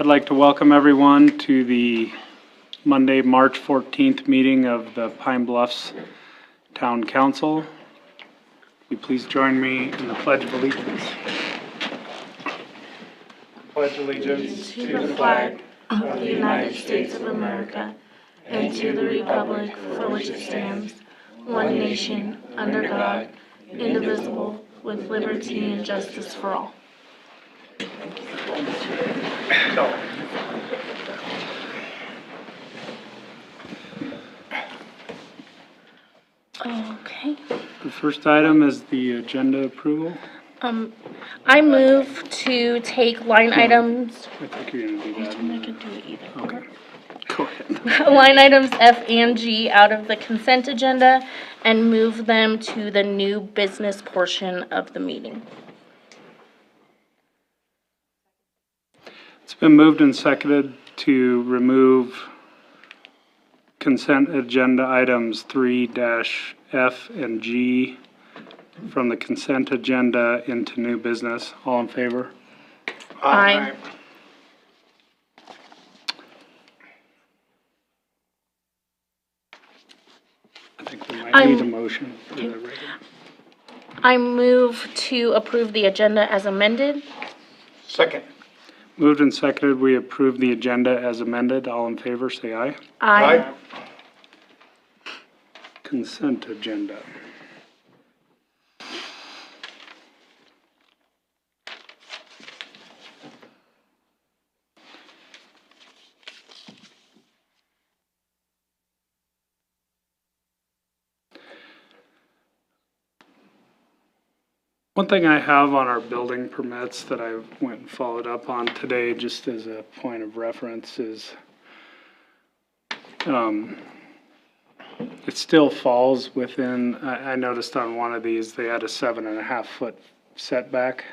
I'd like to welcome everyone to the Monday, March 14th meeting of the Pine Bluffs Town Council. Will you please join me in the Pledge of Allegiance? Pledge allegiance to the flag of the United States of America and to the republic for which it stands, one nation, under God, indivisible, with liberty and justice for all. Okay. The first item is the agenda approval. I move to take line items. I think you're going to do that. I could do it either. Okay. Go ahead. Line items F and G out of the consent agenda and move them to the new business portion of the meeting. It's been moved and seconded to remove consent agenda items 3-F and G from the consent agenda into new business. All in favor? Aye. I think we might need a motion for the regular. I move to approve the agenda as amended. Second. Moved and seconded, we approve the agenda as amended. All in favor, say aye. Aye. Consent agenda. One thing I have on our building permits that I went and followed up on today, just as a point of reference, is it still falls within, I noticed on one of these, they had a 7.5 foot setback.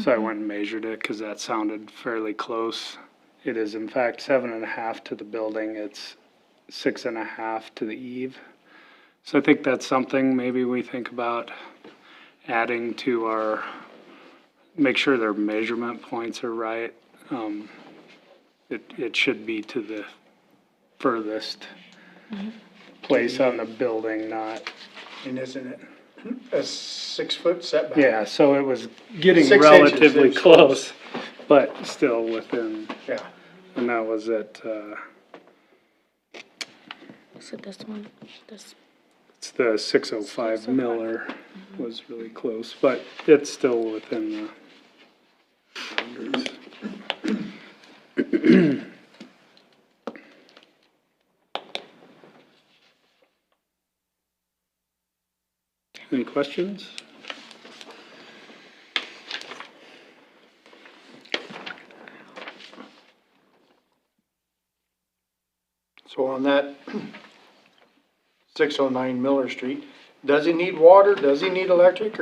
So I went and measured it because that sounded fairly close. It is in fact 7.5 to the building. It's 6.5 to the eave. So I think that's something maybe we think about adding to our, make sure their measurement points are right. It should be to the furthest place on the building, not, And isn't it a 6 foot setback? yeah, so it was getting 6 inches, relatively it's close, but still within, Yeah. and that was at, So this one, this. it's the 605 Miller was really close, but it's still within the boundaries. Any questions? So on that 609 Miller Street, does he need water? Does he need electric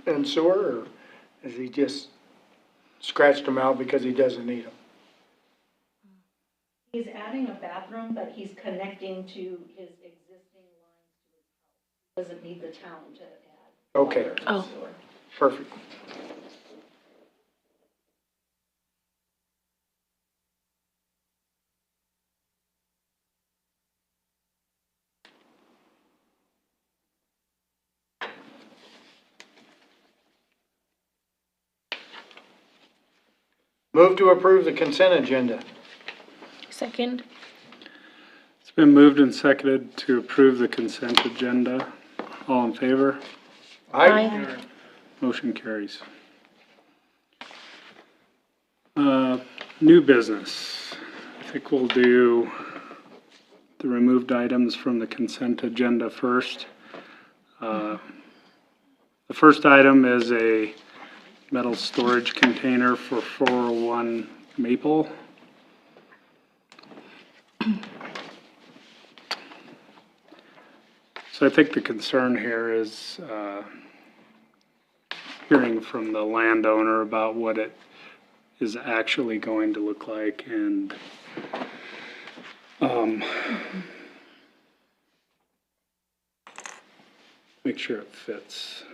and sewer? Or is he just scratched them out because he doesn't need them? He's adding a bathroom, but he's connecting to his existing lines to his house. Doesn't need the town to add. Okay, water and Oh. sewer. perfect. Move to approve the consent agenda. Second. It's been moved and seconded to approve the consent agenda. All in favor? Aye. Motion carries. New business. I think we'll do the removed items from the consent agenda first. The first item is a metal storage container for 401 Maple. So I think the concern here is hearing from the landowner about what it is actually going to look like and make sure it fits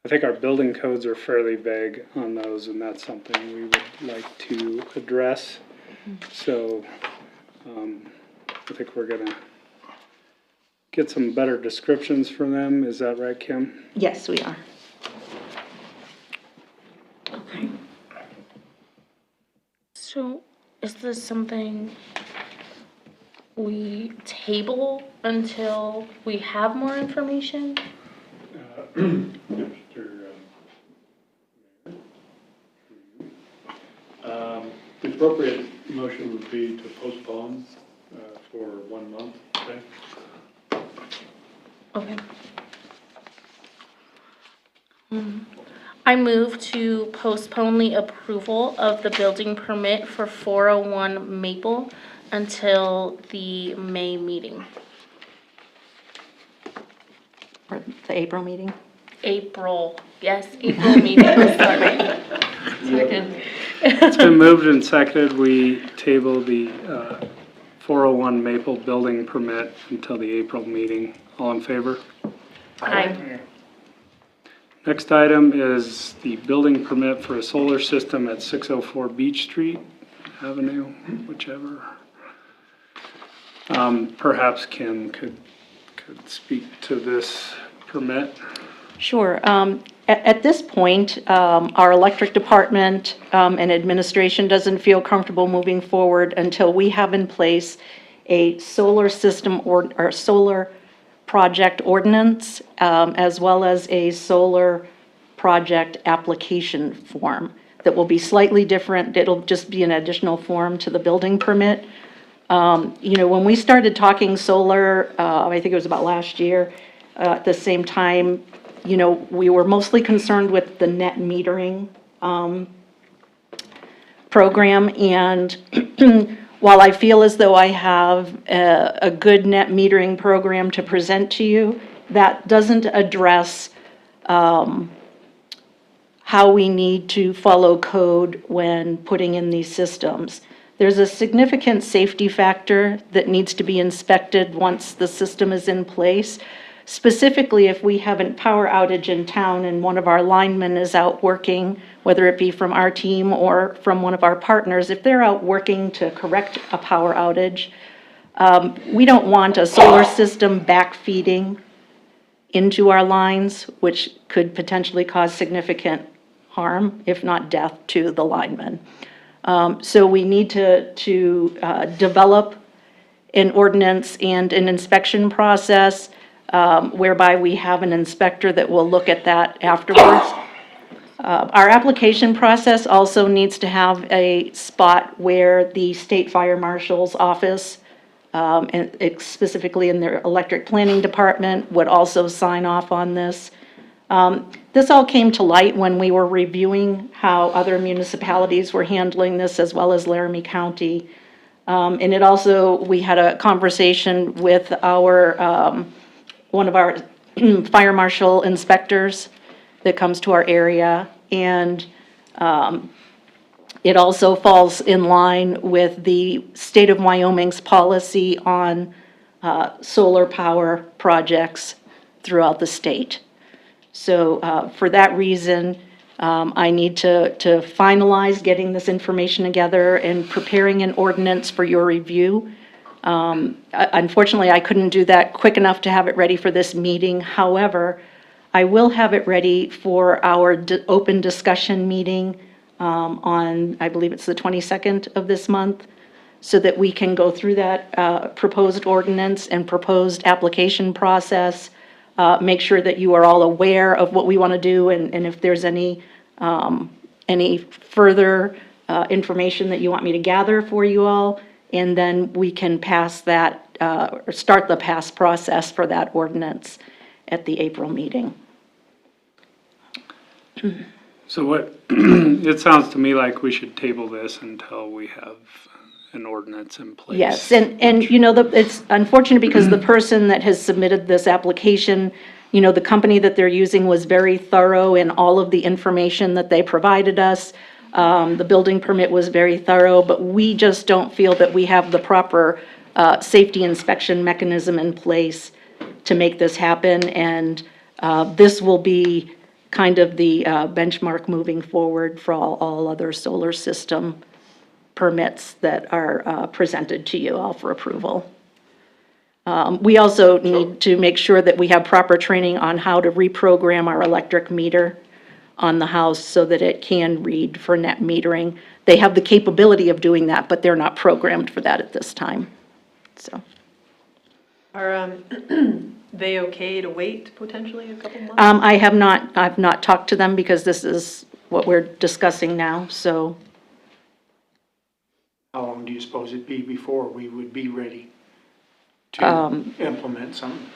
the I think our building codes are fairly vague on those, and that's something we would like to address. So, I think we're gonna get some better descriptions from them. Is that right, Kim? Yes, we are. Okay. So, is this something we table until we have more information? Mr. Mayor, the appropriate motion would be to postpone for 1 month, okay? Okay. I move to postpone the approval of the building permit for 401 Maple until the May meeting. For the April meeting? April meeting, sorry. It's been moved and seconded. We table the 401 Maple building permit until the April meeting. All in favor? Aye. Next item is the building permit for a solar system at 604 Beach Street Avenue, whichever. Perhaps Kim could speak to this permit. Sure. At this point, our electric department and administration doesn't feel comfortable moving forward until we have in place a solar system or solar project ordinance, as well as a solar project application form that will be slightly different. It'll just be an additional form to the building permit. When we started talking solar, I think it was about last year, at the same time, we were mostly concerned with the net metering program. And while I feel as though I have a good net metering program to present to you, that doesn't address how we need to follow code when putting in these systems. There's a significant safety factor that needs to be inspected once the system is in place. Specifically, if we have a power outage in town and one of our linemen is out working, whether it be from our team or from one of our partners, if they're out working to correct a power outage, we don't want a solar system backfeeding into our lines, which could potentially cause significant harm, if not death, to the linemen. So we need to develop an ordinance and an inspection process whereby we have an inspector that will look at that afterwards. Our application process also needs to have a spot where the state fire marshal's office, and specifically in their electric planning department, would also sign off on this. This all came to light when we were reviewing how other municipalities were handling this, as well as Laramie County. And it also, we had a conversation with our, one of our fire marshal inspectors that comes to our area. And it also falls in line with the state of Wyoming's policy on solar power projects throughout the state. So for that reason, I need to finalize getting this information together and preparing an ordinance for your review. Unfortunately, I couldn't do that quick enough to have it ready for this meeting. However, I will have it ready for our open discussion meeting on, I believe it's the 22nd of this month, so that we can go through that proposed ordinance and proposed application process. Make sure that you are all aware of what we want to do, and if there's any further information that you want me to gather for you all, and then we can pass that, or start the pass process for that ordinance at the April meeting. So what, it sounds to me like we should table this until we have an ordinance in place. Yes, and it's unfortunate because the person that has submitted this application, the company that they're using was very thorough in all of the information that they provided us. The building permit was very thorough, but we just don't feel that we have the proper safety inspection mechanism in place to make this happen. And this will be kind of the benchmark moving forward for all other solar system permits that are presented to you all for approval. We also need to make sure that we have proper training on how to reprogram our electric meter on the house so that it can read for net metering. They have the capability of doing that, but they're not programmed for that at this time, so. Are they okay to wait potentially a couple months? I've not talked to them because this is what we're discussing now, so. How long do you suppose it'd be before we would be ready to implement something?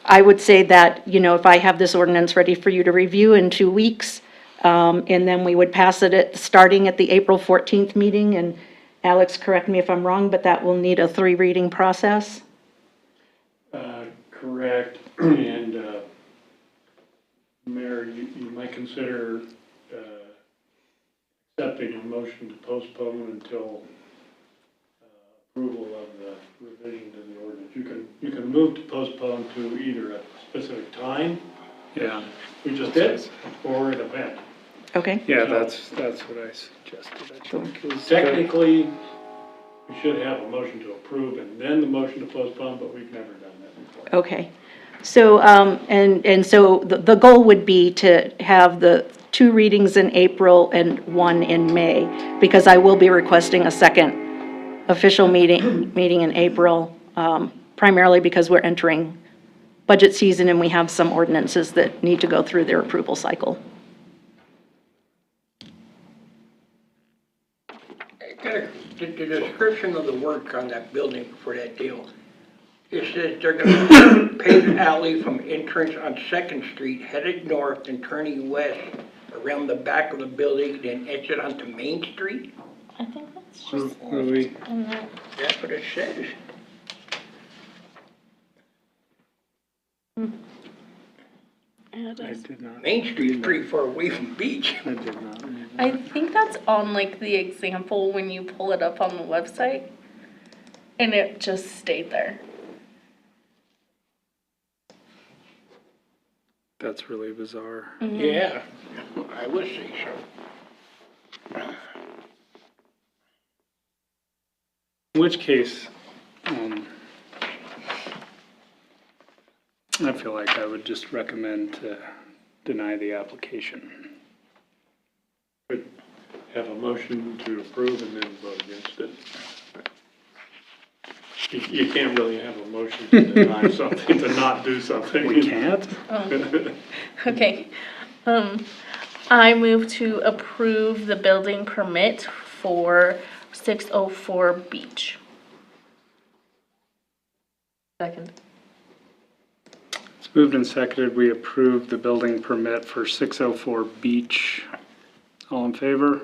I would say that, you know, if I have this ordinance ready for you to review in 2 weeks, and then we would pass it starting at the April 14th meeting, and Alex, correct me if I'm wrong, but that will need a 3-reading process? Correct, and, Mayor, you might consider, accepting a motion to postpone until, approval of the revision to the ordinance. You can move to postpone to either a specific time, Yeah, we just did, or an event. Okay, yeah, that's what I suggested, I think. is- Technically, we should have a motion to approve and then the motion to postpone, but we've never done that before. okay. So, and so the goal would be to have the 2 readings in April and 1 in May, because I will be requesting a second official meeting in April, primarily because we're entering budget season and we have some ordinances that need to go through their approval cycle. The description of the work on that building for that deal, it says they're gonna pave the alley from entrance on Second Street, headed north and turning west around the back of the building, then exit onto Main Street. I think that's Are just we, in that. That's what it says. Yeah, it I is. did not, Main Street's pretty far away from the beach. I did not read that. I think that's on like the example when you pull it up on the website, and it just stayed there. That's really bizarre. Yeah, I would say so. In which case, I feel like I would just recommend to deny the application. Could have a motion to approve and then vote against it. You can't really have a motion to deny something, to not do something. We can't? Okay, I move to approve the building permit for 604 Beach. Second. It's moved and seconded, we approve the building permit for 604 Beach. All in favor?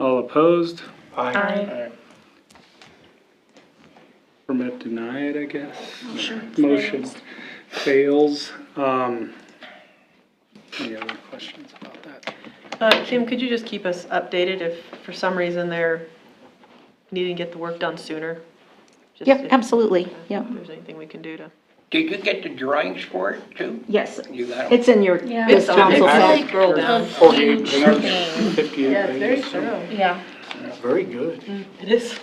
All opposed? Aye. Permit denied, I guess. Motion Motion fails. fails. Any other questions about that? Kim, could you just keep us updated if for some reason they're needing to get the work done sooner? Just Yep, if- absolutely, yep. If there's anything we can do to. Did you get the drawings for it too? Yes, You got them? it's in your, Yeah. this It's on council it. file. Like Scroll down. a 48 huge pages, thing. 58 Yeah, it's very pages. thorough. Yeah. Very good, It is.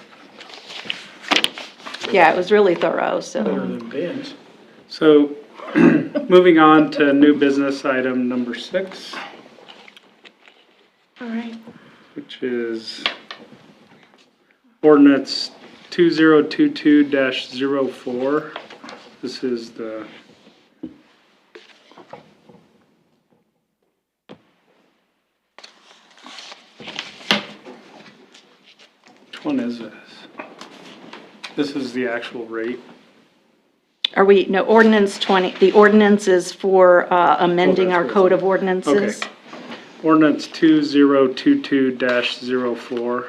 Yeah, it was really thorough, better so. than Ben's. So, moving on to new business item number 6, All right. which is ordinance 2022-04. This is the which one is this? This is the actual rate. Are we, no, ordinance 20, the ordinance is for amending that's our what it code is. of ordinances. Okay. Ordinance 2022-04.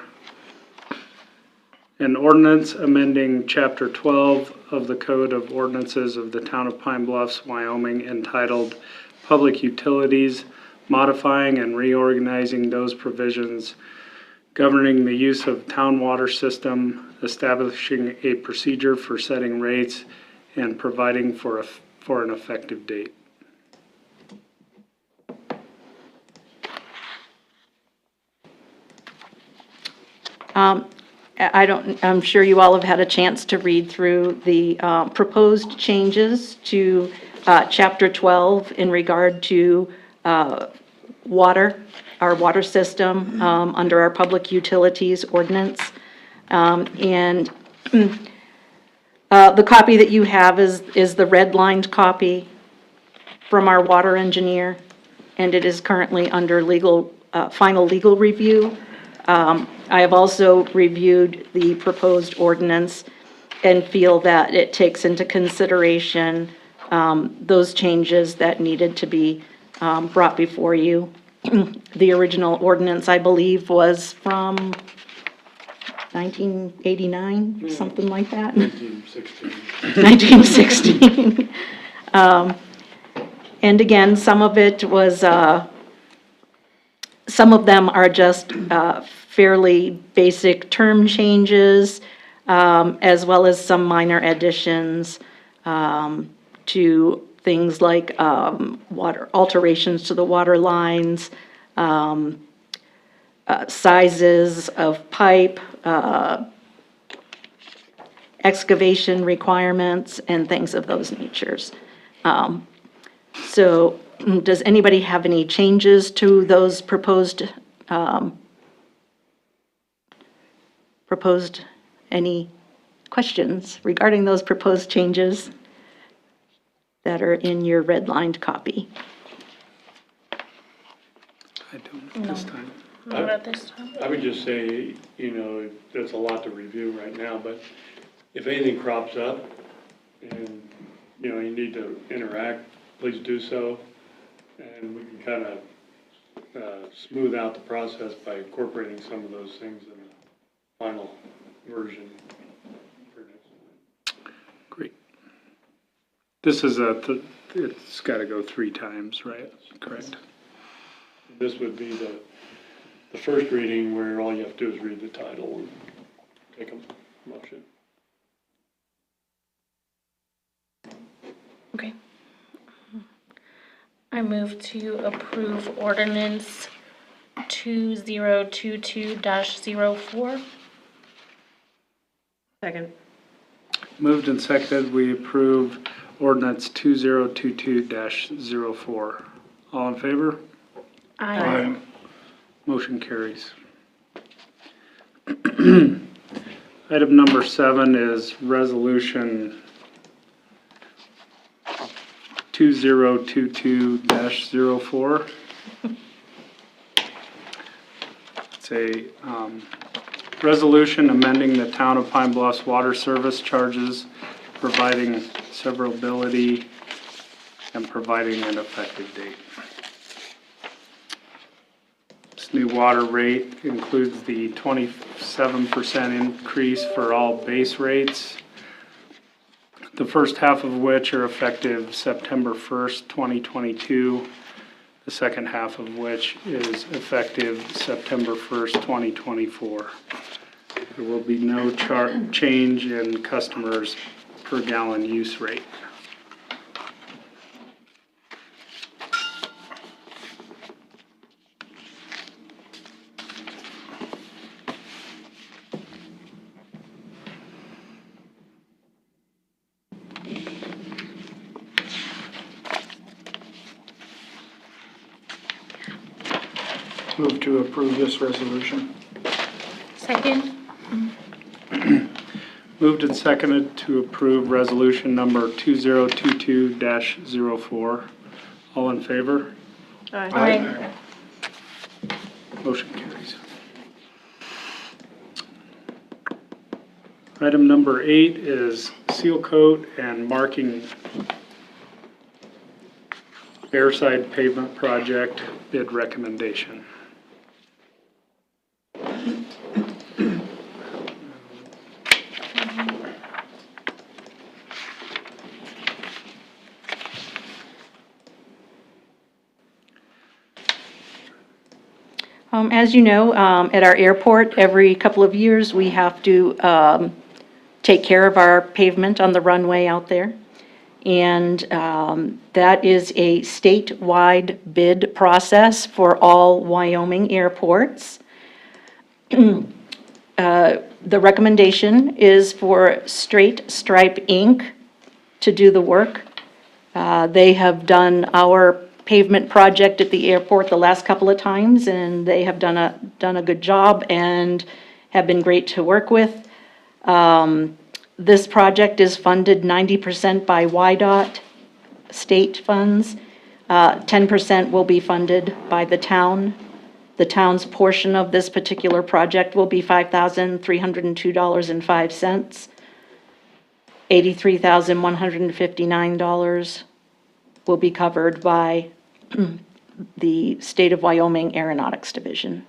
An ordinance amending Chapter 12 of the Code of Ordinances of the Town of Pine Bluffs, Wyoming, entitled Public Utilities, modifying and reorganizing those provisions governing the use of town water system, establishing a procedure for setting rates, and providing for an effective date. I'm sure you all have had a chance to read through the proposed changes to Chapter 12 in regard to water, our water system, under our Public Utilities Ordinance. And the copy that you have is the redlined copy from our water engineer, and it is currently under final legal review. I have also reviewed the proposed ordinance and feel that it takes into consideration those changes that needed to be brought before you. The original ordinance, I believe, was from 1989, something like that. 1916. 1916. And again, some of it was, some of them are just fairly basic term changes, as well as some minor additions to things like water, alterations to the water lines, sizes of pipe, excavation requirements, and things of those natures. So does anybody have any changes to those proposed, any questions regarding those proposed changes that are in your redlined copy? I don't this time. Not at this time. I would just say, you know, there's a lot to review right now, but if anything crops up and, you know, you need to interact, please do so. And we can kind of smooth out the process by incorporating some of those things in the final version for next time. Great. This is it's got to go 3 times, right? Correct. This would be the first reading where all you have to do is read the title and take a motion. Okay. I move to approve ordinance 2022-04. Second. Moved and seconded, we approve ordinance 2022-04. All in favor? Aye. Motion carries. Item number 7 is resolution 2022-04. It's a resolution amending the Town of Pine Bluffs water service charges, providing severability, and providing an effective date. This new water rate includes the 27% increase for all base rates, the first half of which are effective September 1st, 2022, the second half of which is effective September 1st, 2024. There will be no change in customers' per gallon use rate. Move to approve this resolution. Second. Moved and seconded to approve resolution number 2022-04. All in favor? Aye. Motion carries. Item number 8 is seal coat and marking airside pavement project bid recommendation. As you know, at our airport, every couple of years, we have to take care of our pavement on the runway out there. And that is a statewide bid process for all Wyoming airports. The recommendation is for Straight Stripe Inc. to do the work. They have done our pavement project at the airport the last couple of times, and they have done a good job and have been great to work with. This project is funded 90% by YDOT state funds. 10% will be funded by the town. The town's portion of this particular project will be $5,302.05. $83,159 will be covered by the State of Wyoming Aeronautics Division.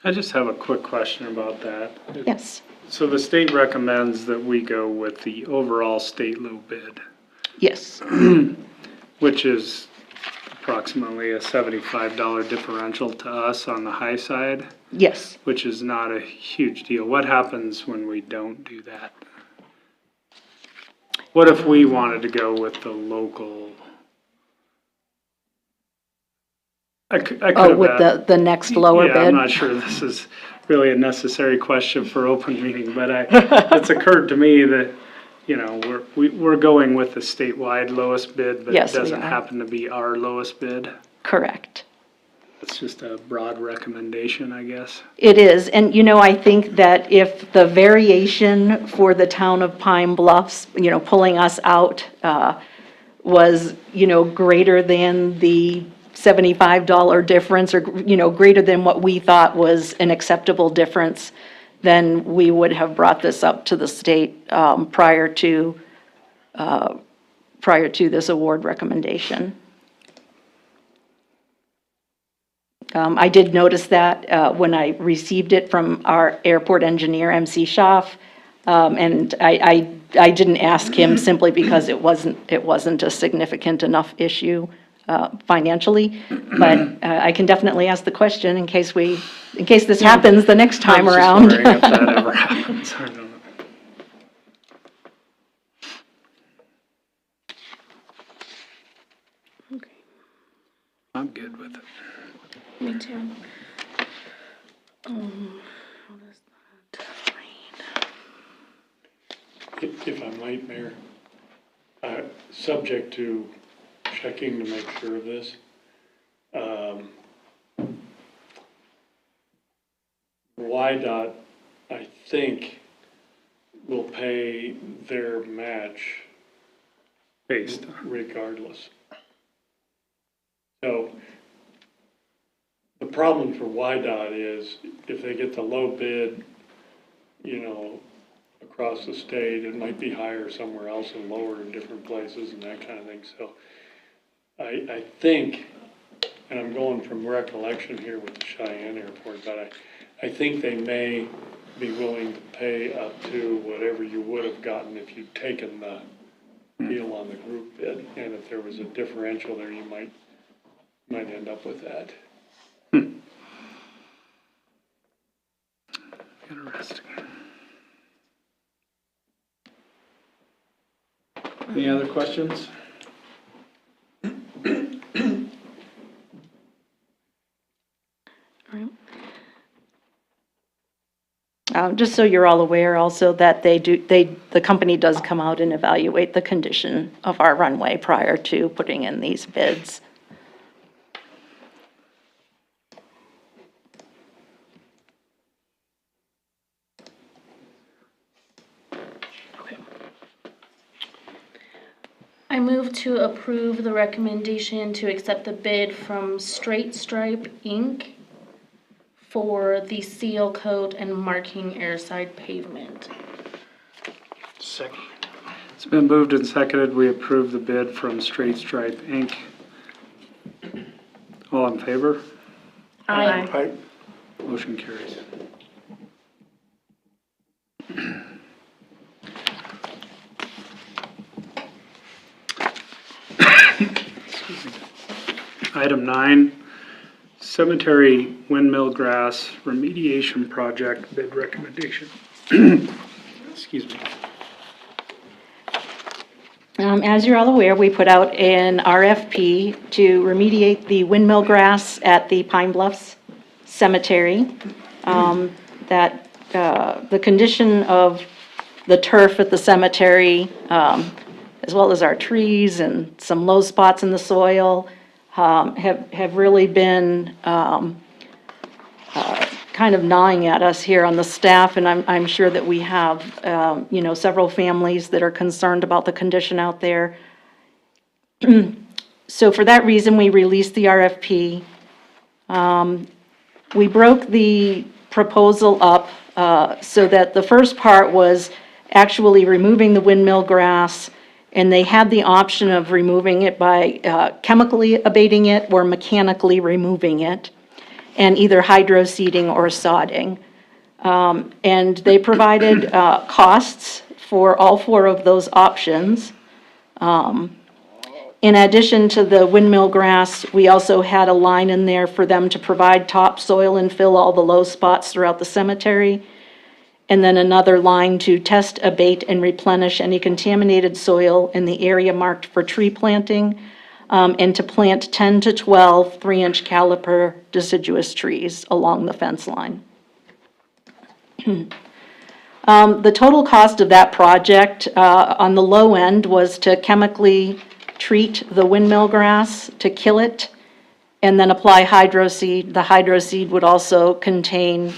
I just have a quick question about that. Yes, So the state recommends that we go with the overall state low bid, yes, which is approximately a $75 differential to us on the high side, yes. which is not a huge deal. What happens when we don't do that? What if we wanted to go with the local? I could Oh, have with asked- the next lower Yeah, I'm bid? not sure this is really a necessary question for open meeting, but it's occurred to me that, you know, we're going with the statewide lowest bid, but it Yes, we doesn't are. happen to be our lowest bid. Correct. It's just a broad recommendation, I guess. It is, and I think that if the variation for the town of Pine Bluffs, pulling us out, was, greater than the $75 difference, or, greater than what we thought was an acceptable difference, then we would have brought this up to the state prior to this award recommendation. I did notice that when I received it from our airport engineer, MC Schaff, and I didn't ask him simply because it wasn't a significant enough issue financially, but I can definitely ask the question in case this happens the next time around. I was just wondering if that ever happens. I don't know. I'm good with it. Me too. If I might, Mayor, subject to checking to make sure of this, YDOT, I think, will pay their match Based. regardless. So the problem for YDOT is if they get the low bid, across the state, it might be higher somewhere else and lower in different places and that kind of thing. So I think, and I'm going from recollection here with the Cheyenne Airport, but I think they may be willing to pay up to whatever you would have gotten if you'd taken the deal on the group bid. And if there was a differential there, you might end up with that. Interesting. Any other questions? Just so you're all aware also that the company does come out and evaluate the condition of our runway prior to putting in these bids. I move to approve the recommendation to accept the bid from Straight Stripe Inc. for the seal coat and marking airside pavement. Second. It's been moved and seconded. We approve the bid from Straight Stripe Inc. All in favor? Aye. Aye. Motion carries. Item 9, cemetery windmill grass remediation project bid recommendation. Excuse me. As you're all aware, we put out an RFP to remediate the windmill grass at the Pine Bluffs cemetery, that the condition of the turf at the cemetery, as well as our trees and some low spots in the soil, have really been kind of gnawing at us here on the staff, and I'm sure that we have, several families that are concerned about the condition out there. So for that reason, we released the RFP. We broke the proposal up so that the first part was actually removing the windmill grass, and they had the option of removing it by chemically abating it or mechanically removing it, and either hydro-seeding or sodding. And they provided costs for all four of those options. In addition to the windmill grass, we also had a line in there for them to provide topsoil and fill all the low spots throughout the cemetery. And then another line to test, abate, and replenish any contaminated soil in the area marked for tree planting, and to plant 10 to 12 3-inch caliper deciduous trees along the fence line. The total cost of that project on the low end was to chemically treat the windmill grass to kill it, and then apply hydroseed. The hydroseed would also contain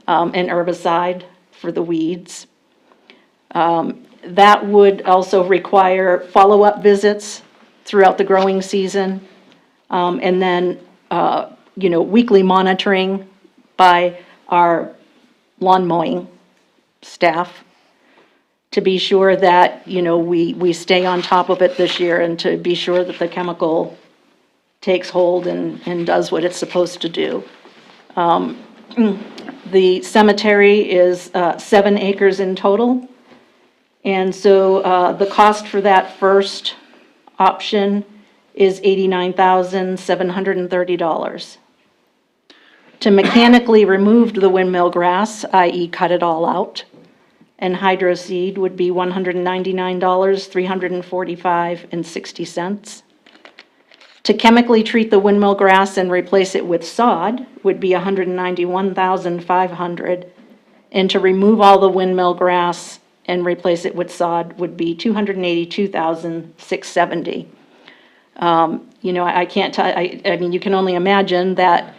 an herbicide for the weeds. That would also require follow-up visits throughout the growing season, and then, weekly monitoring by our lawn mowing staff to be sure that, we stay on top of it this year, and to be sure that the chemical takes hold and does what it's supposed to do. The cemetery is 7 acres in total, and so the cost for that first option is $89,730. To mechanically remove the windmill grass, i.e. cut it all out, and hydroseed would be $199, $345.60. To chemically treat the windmill grass and replace it with sod would be $191,500. And to remove all the windmill grass and replace it with sod would be $282,670. I can't tell, I mean, you can only imagine that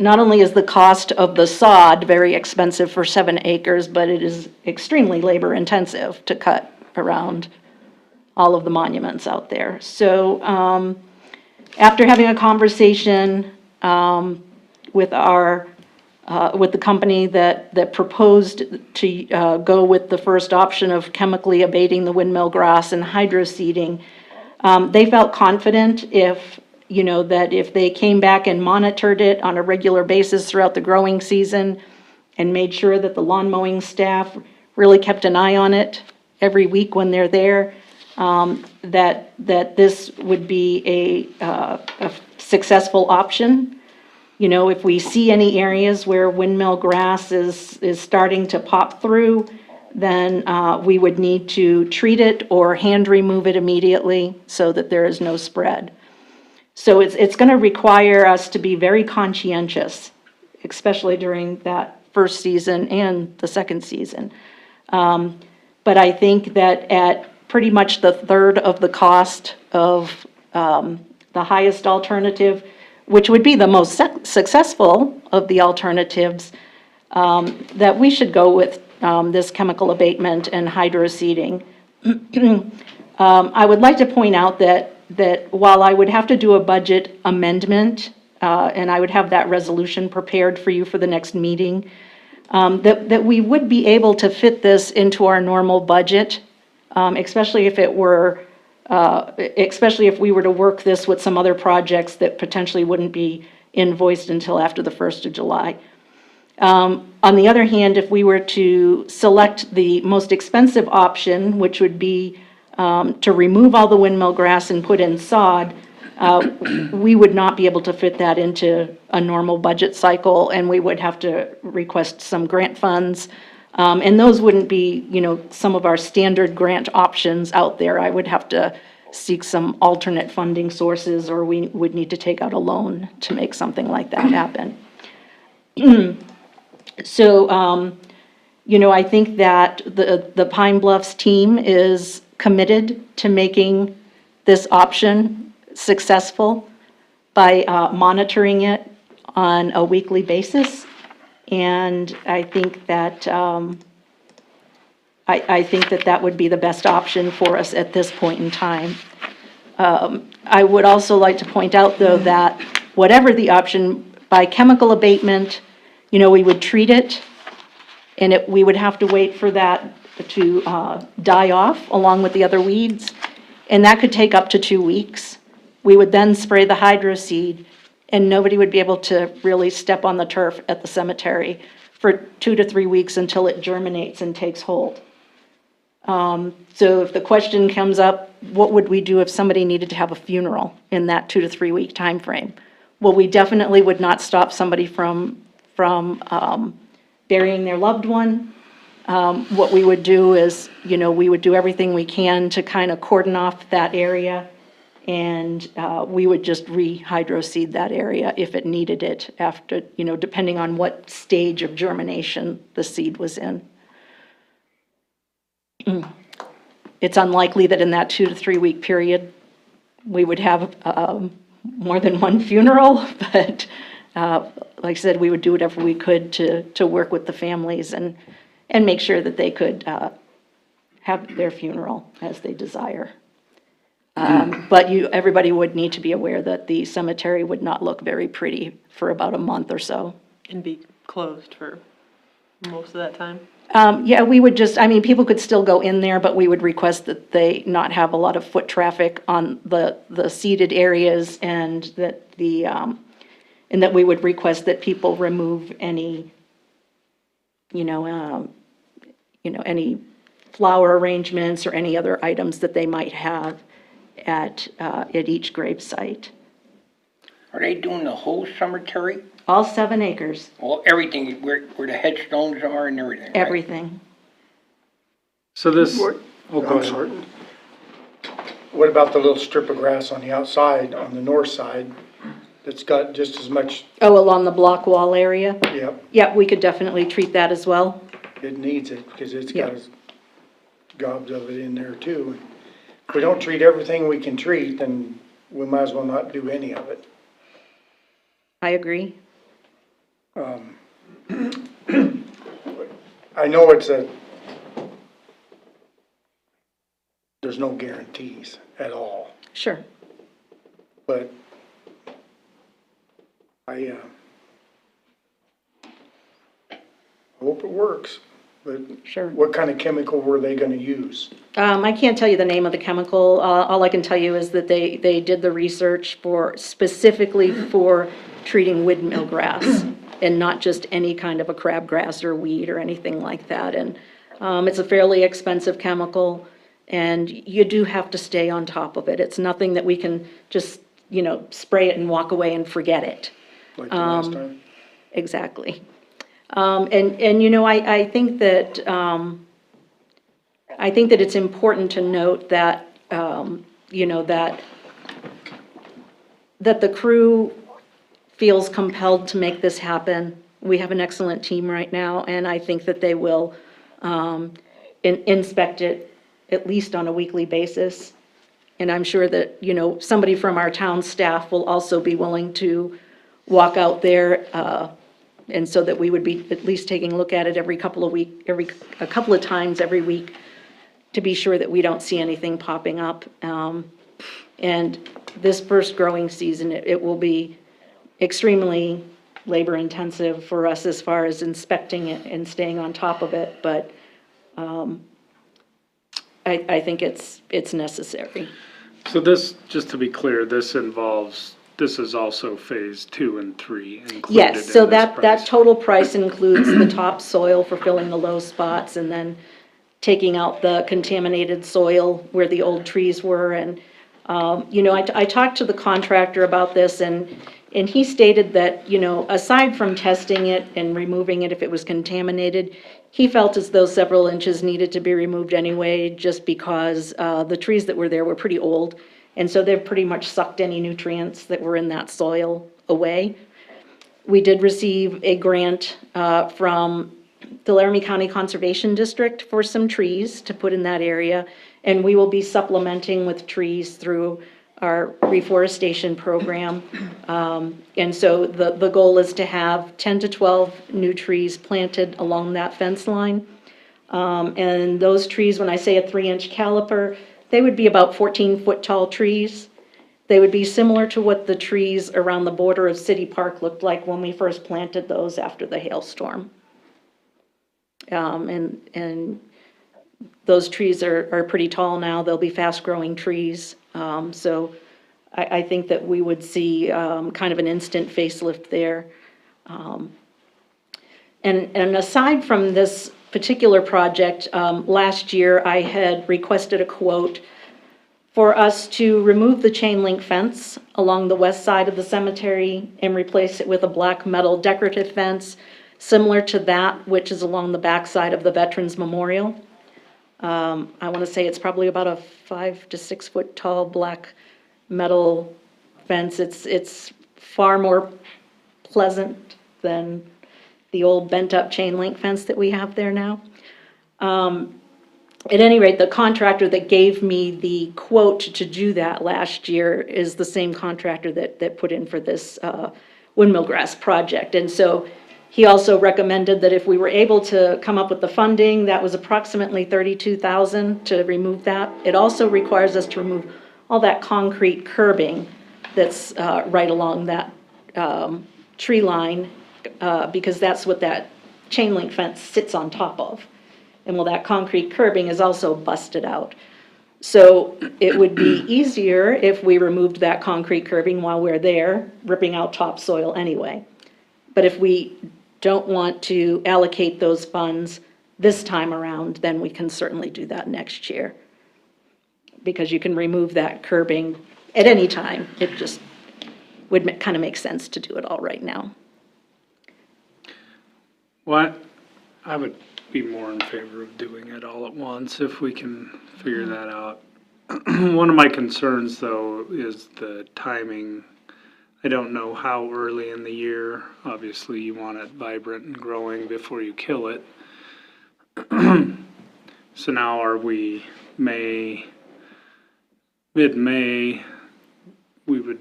not only is the cost of the sod very expensive for 7 acres, but it is extremely labor intensive to cut around all of the monuments out there. So after having a conversation with with the company that proposed to go with the first option of chemically abating the windmill grass and hydroseeding, they felt confident that if they came back and monitored it on a regular basis throughout the growing season and made sure that the lawn mowing staff really kept an eye on it every week when they're there, that this would be a successful option. If we see any areas where windmill grass is starting to pop through, then we would need to treat it or hand remove it immediately so that there is no spread. So it's going to require us to be very conscientious, especially during that first season and the second season. But I think that at pretty much the third of the cost of the highest alternative, which would be the most successful of the alternatives, that we should go with this chemical abatement and hydroseeding. I would like to point out that while I would have to do a budget amendment, and I would have that resolution prepared for you for the next meeting, that we would be able to fit this into our normal budget, especially if we were to work this with some other projects that potentially wouldn't be invoiced until after the 1st of July. On the other hand, if we were to select the most expensive option, which would be to remove all the windmill grass and put in sod, we would not be able to fit that into a normal budget cycle, and we would have to request some grant funds. And those wouldn't be, some of our standard grant options out there. I would have to seek some alternate funding sources, or we would need to take out a loan to make something like that happen. So, I think that the Pine Bluffs team is committed to making this option successful by monitoring it on a weekly basis. And I think that, I think that that would be the best option for us at this point in time. I would also like to point out, though, that whatever the option, by chemical abatement, we would treat it, and we would have to wait for that to die off along with the other weeds, and that could take up to 2 weeks. We would then spray the hydro seed, and nobody would be able to really step on the turf at the cemetery for 2 to 3 weeks until it germinates and takes hold. So if the question comes up, what would we do if somebody needed to have a funeral in that 2 to 3 week time frame? Well, we definitely would not stop somebody from burying their loved one. What we would do is, we would do everything we can to kind of cordon off that area, and we would just re-hydroseed that area if it needed it after, depending on what stage of germination the seed was in. It's unlikely that in that 2 to 3 week period, we would have more than one funeral, but like I said, we would do whatever we could to work with the families and make sure that they could have their funeral as they desire. But everybody would need to be aware that the cemetery would not look very pretty for about a month or so. And be closed for most of that time? Yeah, we would people could still go in there, but we would request that they not have a lot of foot traffic on the seated areas, and that and that we would request that people remove any, any flower arrangements or any other items that they might have at each grave site. Are they doing the whole cemetery? All 7 acres, Well, everything, where the headstones are and everything, right? everything. So this, What- oh, go I'm ahead. sorry. What about the little strip of grass on the outside, on the north side, that's got just as much, Oh, along the block wall area? yep, Yeah, we could definitely treat that as well. it needs it, because it's Yep. got gobs of it in there too. If we don't treat everything we can treat, then we might as well not do any of it. I agree. I know there's no guarantees at all, Sure. but I hope it works. But Sure. what kind of chemical were they gonna use? I can't tell you the name of the chemical. All I can tell you is that they did the research specifically for treating windmill grass and not just any kind of a crabgrass or weed or anything like that. And it's a fairly expensive chemical, and you do have to stay on top of it. It's nothing that we can just, spray it and walk away and forget it. Like the last time? Exactly. I think that, it's important to note that, that the crew feels compelled to make this happen. We have an excellent team right now, and I think that they will inspect it at least on a weekly basis. And I'm sure that, somebody from our town staff will also be willing to walk out there, and so that we would be at least taking a look at it a couple of times every week to be sure that we don't see anything popping up. And this first growing season, it will be extremely labor intensive for us as far as inspecting it and staying on top of it, but I think it's necessary. So this, just to be clear, this is also phase 2 and 3 included in Yes, so this that price. total price includes the topsoil for filling the low spots, and then taking out the contaminated soil where the old trees were. And, I talked to the contractor about this, and he stated that, aside from testing it and removing it if it was contaminated, he felt as though several inches needed to be removed anyway, just because the trees that were there were pretty old. And so they've pretty much sucked any nutrients that were in that soil away. we did receive a grant from the Laramie County Conservation District for some trees to put in that area, and we will be supplementing with trees through our reforestation program. And so the goal is to have 10 to 12 new trees planted along that fence line. And those trees, when I say a 3-inch caliper, they would be about 14-foot tall trees. They would be similar to what the trees around the border of City Park looked like when we first planted those after the hailstorm. And those trees are pretty tall now. They'll be fast-growing trees. So I think that we would see kind of an instant facelift there. And aside from this particular project, last year I had requested a quote for us to remove the chain link fence along the west side of the cemetery and replace it with a black metal decorative fence similar to that which is along the back side of the Veterans Memorial. I want to say it's probably about a 5 to 6 foot tall black metal fence. It's far more pleasant than the old bent up chain link fence that we have there now. At any rate, the contractor that gave me the quote to do that last year is the same contractor that put in for this windmill grass project. And so he also recommended that if we were able to come up with the funding, that was approximately $32,000 to remove that. It also requires us to remove all that concrete curbing that's right along that tree line, because that's what that chain link fence sits on top of. And well, that concrete curbing is also busted out. So it would be easier if we removed that concrete curbing while we're there, ripping out topsoil anyway. But if we don't want to allocate those funds this time around, then we can certainly do that next year. Because you can remove that curbing at any time. It just would kind of make sense to do it all right now. What, I would be more in favor of doing it all at once if we can figure that out. One of my concerns, though, is the timing. I don't know how early in the year. Obviously, you want it vibrant and growing before you kill it. So now are we mid-May? We would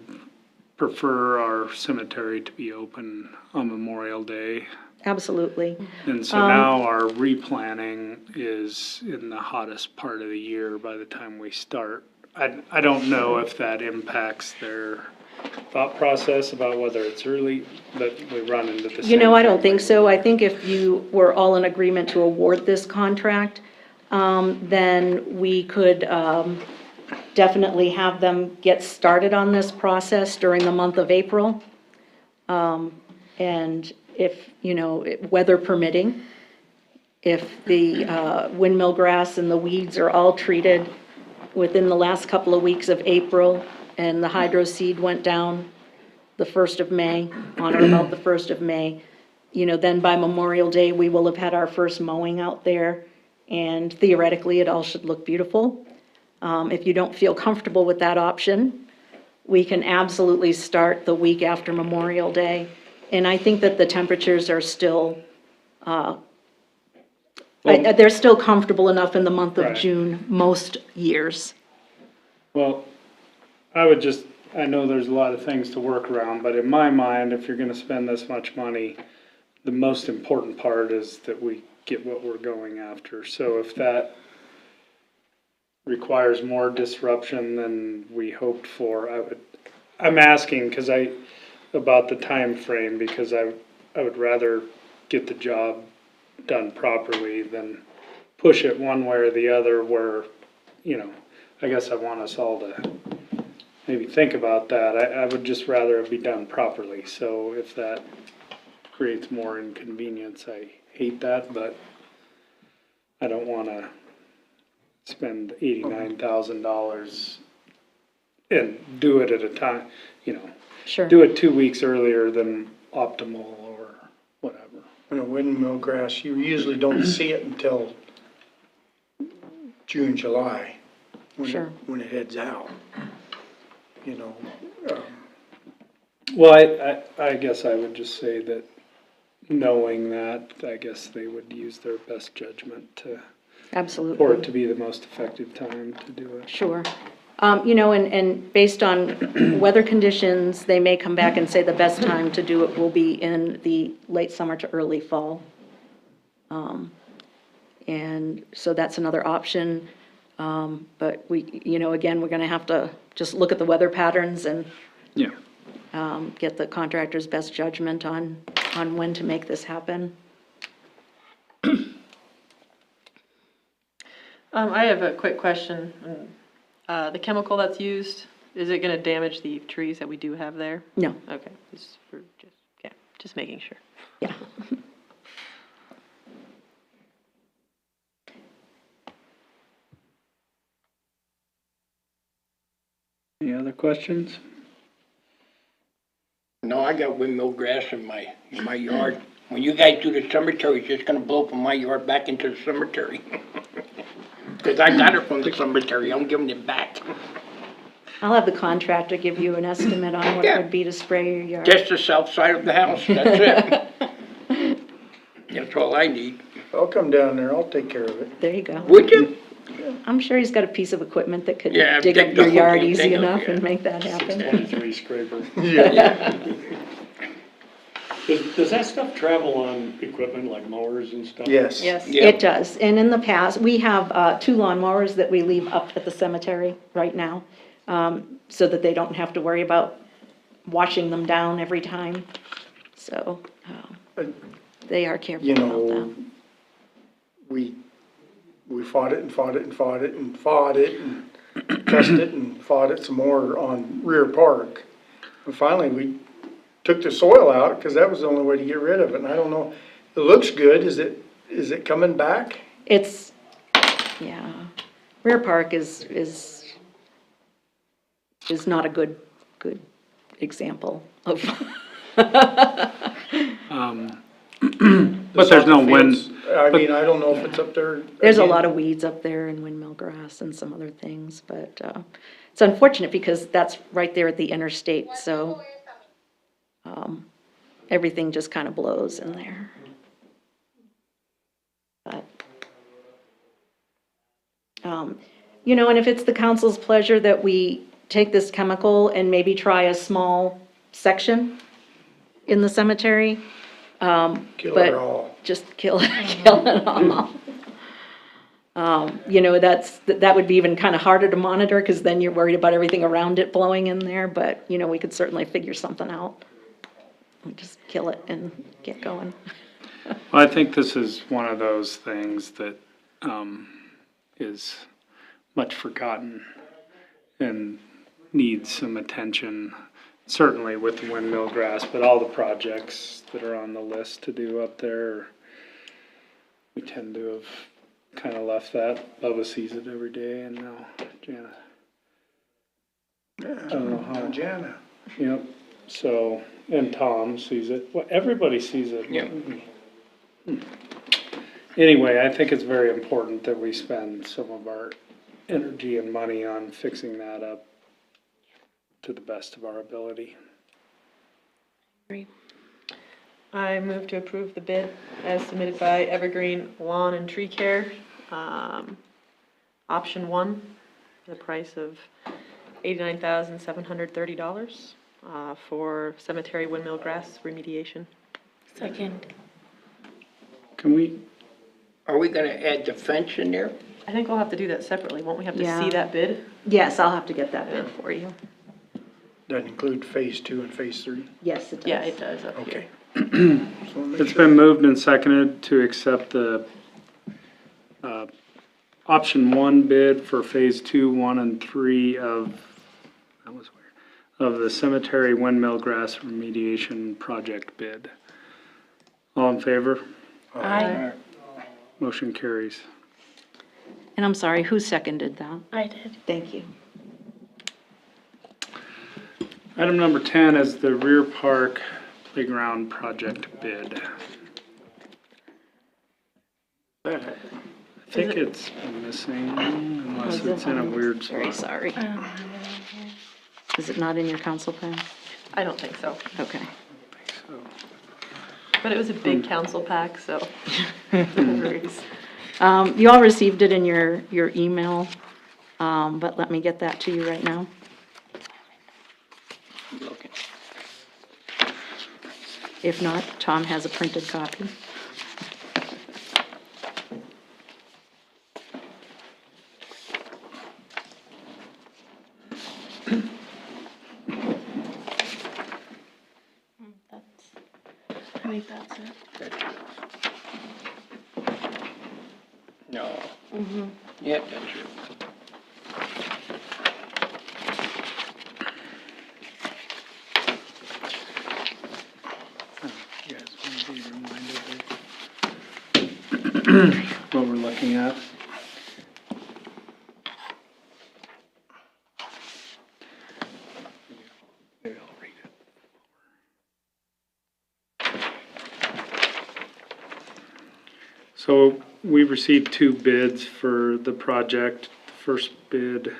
prefer our cemetery to be open on Memorial Day. Absolutely. And so now our replanning is in the hottest part of the year by the time we start. I don't know if that impacts their thought process about whether it's early, but we run into the same. You know, I don't think so. I think if you were all in agreement to award this contract, then we could definitely have them get started on this process during the month of April. And if, you know, weather permitting, if the windmill grass and the weeds are all treated within the last couple of weeks of April, and the hydro seed went down the 1st of May, on or about the 1st of May, you know, then by Memorial Day, we will have had our first mowing out there, and theoretically, it all should look beautiful. If you don't feel comfortable with that option, we can absolutely start the week after Memorial Day. And I think that the temperatures are still, they're still comfortable enough in the month of Right. June, most years. Well, I know there's a lot of things to work around, but in my mind, if you're gonna spend this much money, the most important part is that we get what we're going after. So if that requires more disruption than we hoped for, I'm asking about the time frame, because I would rather get the job done properly than push it one way or the other where, you know, I guess I want us all to maybe think about that. I would just rather it be done properly. So if that creates more inconvenience, I hate that, but I don't wanna spend $89,000 and do it at a time, you know. Sure. Do it 2 weeks earlier than optimal or whatever. In a windmill grass, you usually don't see it until June, July. Sure. When it heads out, you know. Well, I guess I would just say that, knowing that, I guess they would use their best judgment to, for it Absolutely, to be the most effective time to do it. sure. You know, and based on weather conditions, they may come back and say the best time to do it will be in the late summer to early fall. And so that's another option. But we, you know, again, we're gonna have to just look at the weather patterns and Yeah. get the contractor's best judgment on when to make this happen. I have a quick question. The chemical that's used, is it gonna damage the trees that we do have there? No, Okay, just making sure. yeah. Any other questions? No, I got windmill grass in my yard. When you guys do the cemetery, it's just gonna blow from my yard back into the cemetery. Cause I got it from the cemetery, I'm giving it back. I'll have the contractor give you an estimate on what it would be to spray your yard. Just the south side of the house, that's it. That's all I need. I'll come down there, I'll take care of it. There you go. Would you? I'm sure he's got a piece of equipment that could Yeah, dig dig up the your whole yard thing easy up, enough yeah. and make that happen. 623 scraper. Yeah. Does that stuff travel on equipment like mowers and stuff? Yes. Yes. Yeah. It does, and in the past, we have 2 lawnmowers that we leave up at the cemetery right now, so that they don't have to worry about washing them down every time. So, they are careful You about know, that. we fought it and fought it and fought it and fought it and cussed it and fought it some more on Rear Park. And finally, we took the soil out, because that was the only way to get rid of it, and I don't know, it looks good, is it coming back? It's, yeah, Rear Park is not a good example of, But there's no wind. I mean, I don't know if it's up there. there's a again. lot of weeds up there and windmill grass and some other things, but, it's unfortunate because that's right there at the interstate, so, everything just kind of blows in there. But, you know, and if it's the council's pleasure that we take this chemical and maybe try a small section in the cemetery, Kill but it all. just kill it all. You know, that would be even kind of harder to monitor, because then you're worried about everything around it blowing in there, but, you know, we could certainly figure something out. Just kill it and get going. Well, I think this is one of those things that is much forgotten and needs some attention, certainly with the windmill grass, but all the projects that are on the list to do up there, we tend to have kind of left that. Bubba sees it every day, and now Jana. I don't know how. Jana. Yep, so, and Tom sees it, well, everybody sees it. Yeah. Anyway, I think it's very important that we spend some of our energy and money on fixing that up to the best of our ability. I move to approve the bid as submitted by Evergreen Lawn and Tree Care. Option 1, the price of $89,730 for cemetery windmill grass remediation. Second. Can we, Are we gonna add the fence in there? I think we'll have to do that separately. Won't we have to Yeah. see that bid? Yes, I'll have to get that bid for you. That include phase 2 and phase 3? Yes, it does. Yeah, it does up here. Okay. Just wanna make it's sure. been moved and seconded to accept the option 1 bid for phase 2, 1, and 3 of, that was weird, of the cemetery windmill grass remediation project bid. All in favor? I Motion carries. And I'm sorry, who seconded that? did. Thank you. Item number 10 is the rear park playground project bid. I think it's missing unless it's in a weird Very spot. sorry. Is it not in your council plan? I don't think so, Okay. So, but it was a big council pack, so no worries. You all received it in your email, but let me get that to you right now. Looking. If not, Tom has a printed copy. I think that's it. No. Yep, that's it. you guys want to be reminded of what we're looking at? Maybe I'll read it. So we received 2 bids for the project. The first bid is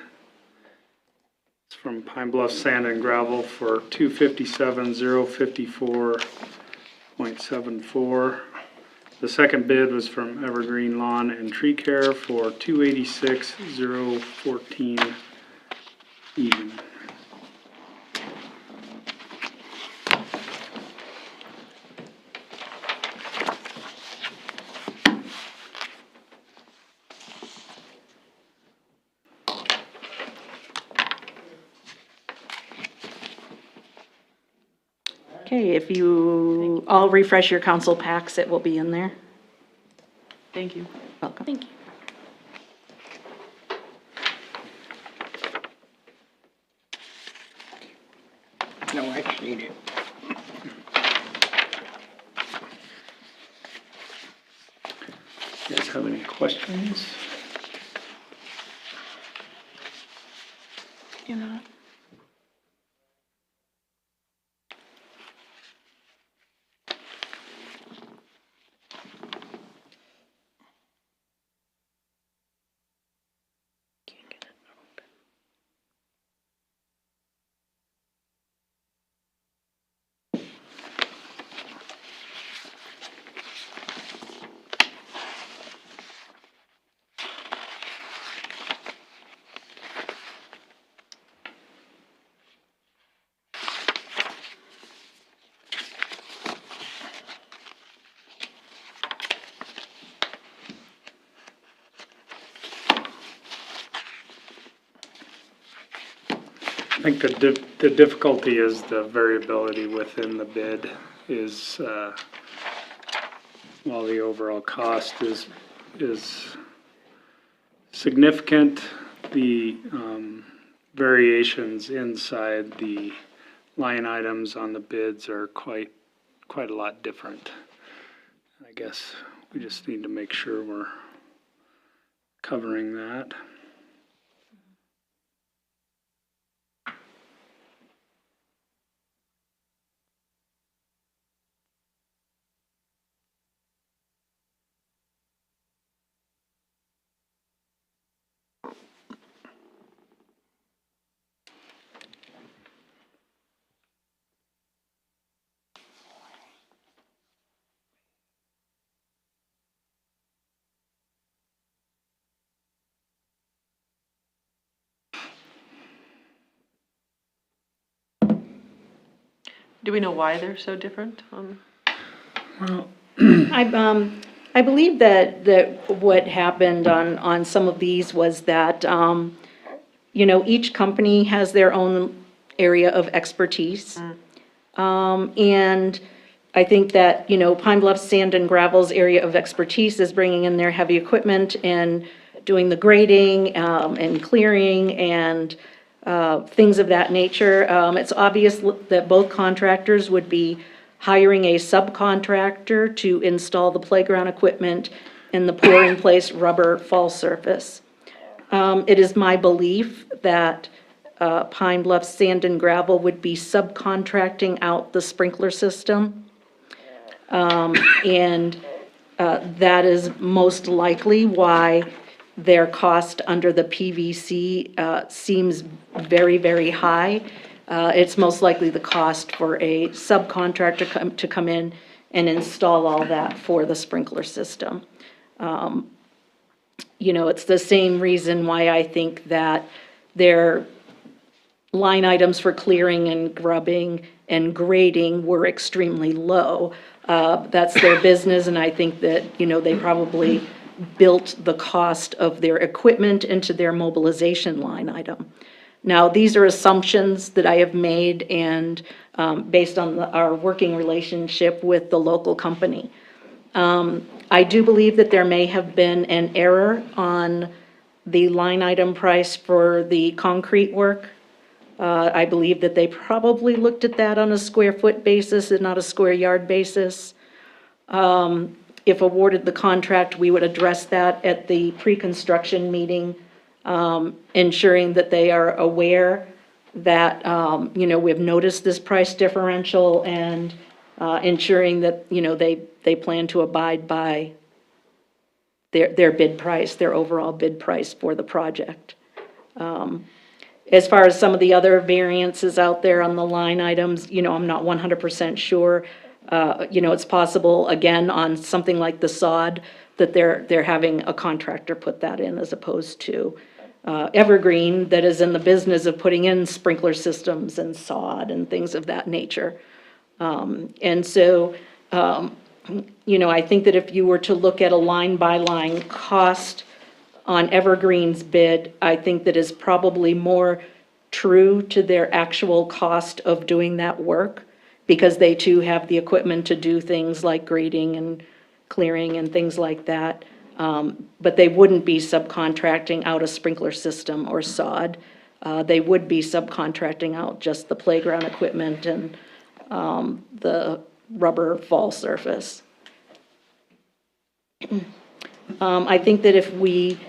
from Pine Bluff Sand and Gravel for $257,054.74. The second bid was from Evergreen Lawn and Tree Care for $286,014 even. Okay, if you all refresh your council packs, it will be in there. Thank you. Welcome. Thank you. No, I just need it. You guys have any questions? You're not. I think the difficulty is the variability within the bid is, while the overall cost is significant, the variations inside the line items on the bids are quite a lot different. I guess we just need to make sure we're covering that. Do we know why they're so different? I believe that what happened on some of these was that, each company has their own area of expertise. And I think that, Pine Bluff Sand and Gravel's area of expertise is bringing in their heavy equipment and doing the grading, and clearing and, things of that nature. It's obvious that both contractors would be hiring a subcontractor to install the playground equipment and the pour-in-place rubber fall surface. It is my belief that Pine Bluff Sand and Gravel would be subcontracting out the sprinkler system. And that is most likely why their cost under the PVC seems very, very high. It's most likely the cost for a subcontractor to come in and install all that for the sprinkler system. You know, it's the same reason why I think that their line items for clearing and grubbing and grading were extremely low. That's their business, and I think that, you know, they probably built the cost of their equipment into their mobilization line item. Now, these are assumptions that I have made and based on our working relationship with the local company. I do believe that there may have been an error on the line item price for the concrete work. I believe that they probably looked at that on a square foot basis and not a square yard basis. If awarded the contract, we would address that at the pre-construction meeting, ensuring that they are aware that, you know, we've noticed this price differential and ensuring that, you know, they plan to abide by their bid price, their overall bid price for the project. As far as some of the other variances out there on the line items, you know, I'm not 100% sure. You know, it's possible, again, on something like the sod, that they're having a contractor put that in as opposed to Evergreen, that is in the business of putting in sprinkler systems and sod and things of that nature. And so, you know, I think that if you were to look at a line-by-line cost on Evergreen's bid, I think that is probably more true to their actual cost of doing that work, because they too have the equipment to do things like grading and clearing and things like that. But they wouldn't be subcontracting out a sprinkler system or sod. They would be subcontracting out just the playground equipment and the rubber fall surface. I think that if we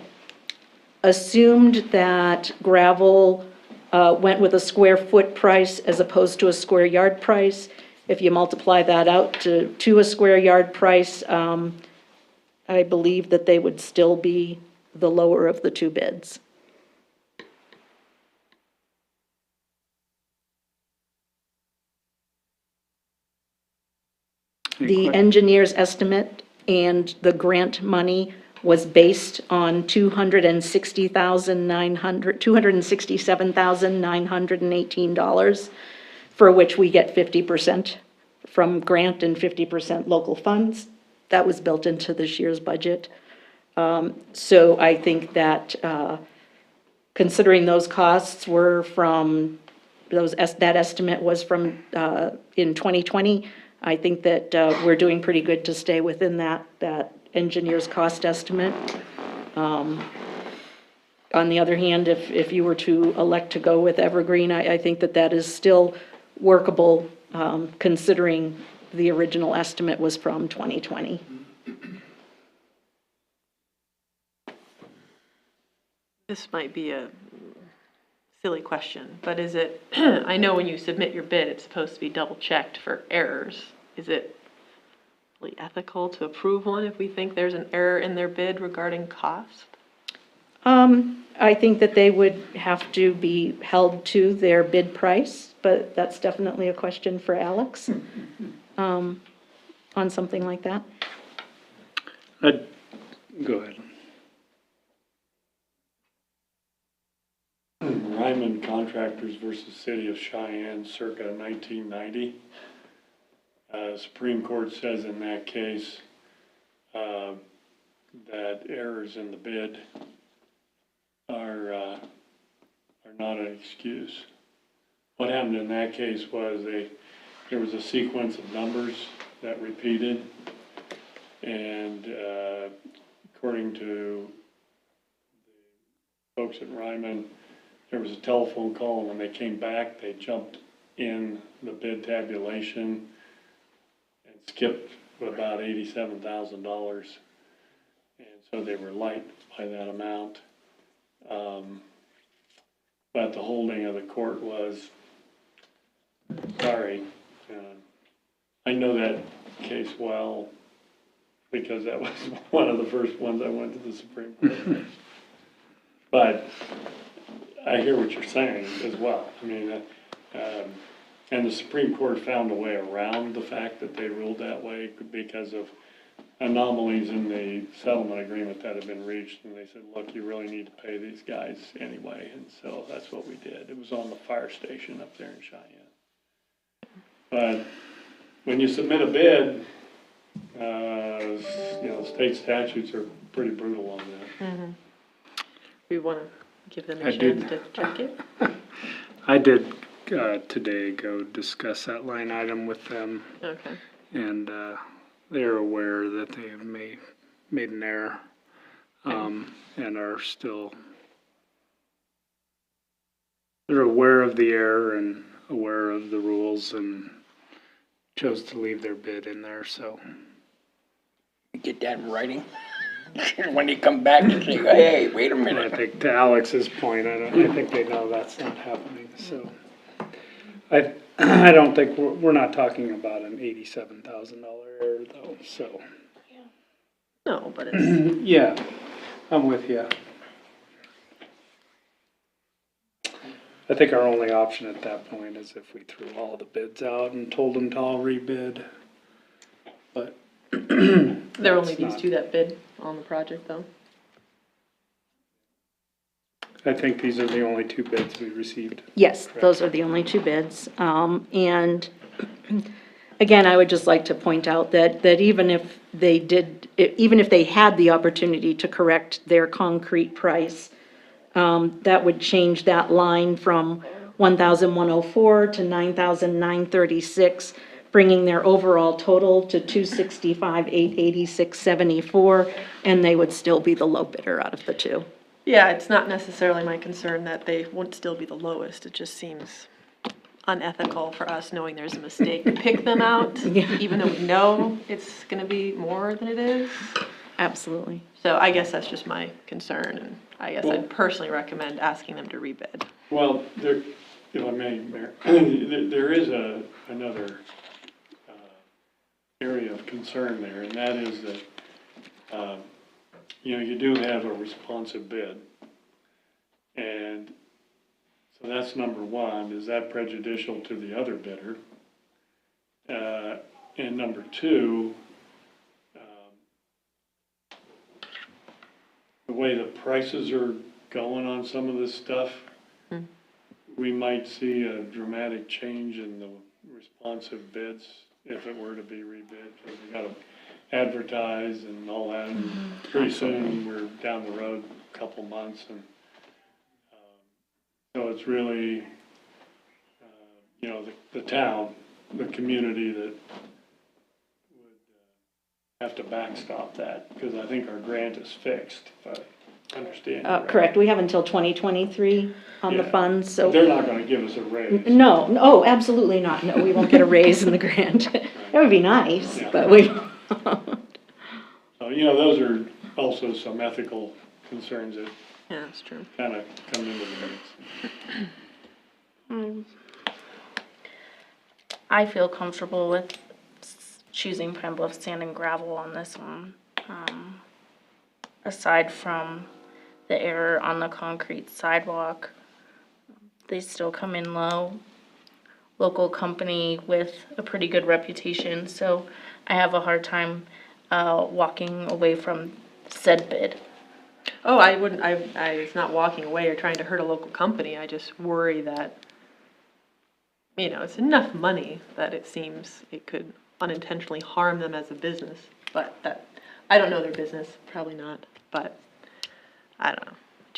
assumed that gravel went with a square foot price as opposed to a square yard price, if you multiply that out to a square yard price, I believe that they would still be the lower of the two bids. The engineer's estimate and the grant money was based on $267,918, for which we get 50% from grant and 50% local funds. That was built into this year's budget. So I think that considering those costs were from, that estimate was from in 2020, I think that we're doing pretty good to stay within that engineer's cost estimate. On the other hand, if you were to elect to go with Evergreen, I think that is still workable, considering the original estimate was from 2020. This might be a silly question, but is it, I know when you submit your bid, it's supposed to be double checked for errors. Is it really ethical to approve one if we think there's an error in their bid regarding cost? I think that they would have to be held to their bid price, but that's definitely a question for Alex on something like that. Go ahead. Ryman Contractors versus City of Cheyenne circa 1990. Supreme Court says in that case that errors in the bid are not an excuse. What happened in that case was there was a sequence of numbers that repeated, and according to the folks at Ryman, there was a telephone call, and when they came back, they jumped in the bid tabulation and skipped about $87,000. And so they were light by that amount. But the holding of the court was, sorry, I know that case well because that was one of the first ones I went to the Supreme Court. But I hear what you're saying as well. I mean, And the Supreme Court found a way around the fact that they ruled that way because of anomalies in the settlement agreement that had been reached. And they said, look, you really need to pay these guys anyway. And so that's what we did. It was on the fire station up there in Cheyenne. But when you submit a bid, state statutes are pretty brutal on that. Mm-hmm. We want to give them a I chance did. to check it. I did today go discuss that line item with them, Okay. and they're aware that they have made an error, and are still, they're aware of the error and aware of the rules and chose to leave their bid in there, so. Get that in writing. When they come back and say, hey, wait a And I minute. think to Alex's point, I think they know that's not happening, so. I don't think, we're not talking about an $87,000 error though, so. No, but it's, Yeah, I'm with you. I think our only option at that point is if we threw all the bids out and told them to all rebid, but. there are only that's these not- two that bid on the project though. I think these are the only two bids we received. Yes, those are the only two bids. And again, I would just like to point out that even if they had the opportunity to correct their concrete price, that would change that line from 1,104 to 9,936, bringing their overall total to 265,886.74, and they would still be the low bidder out of the two. Yeah, it's not necessarily my concern that they won't still be the lowest. It just seems unethical for us, knowing there's a mistake, to pick them out, even though we know it's gonna be more than it is. Absolutely. So I guess that's just my concern, and I guess Well- I'd personally recommend asking them to rebid. Well, there, if I may, Mayor, there is another area of concern there, and that is that, you do have a responsive bid. And so that's number one. Is that prejudicial to the other bidder? And number two, the way the prices are going on some of this stuff, we might see a dramatic change in the responsive bids if it were to be rebid. So we gotta advertise and all that, and pretty soon we're down the road a couple months, and so it's really, the town, the community that would have to backstop that, because I think our grant is fixed, if I understand you right. Correct, we have until 2023 on the Yeah. funds, so. They're not gonna give us a raise. No, oh, absolutely not, no, we won't get a raise in the grant. That would be nice, Yeah. but we, So, those are also some ethical concerns that Yeah, that's true. kind of come into the mix. I feel comfortable with choosing Pine Bluff Sand and Gravel on this one. Aside from the error on the concrete sidewalk, they still come in low. Local company with a pretty good reputation, so I have a hard time walking away from said bid. Oh, I wouldn't, it's not walking away or trying to hurt a local company. I just worry that, it's enough money that it seems it could unintentionally harm them as a business. But I don't know their business, probably not, but I don't know.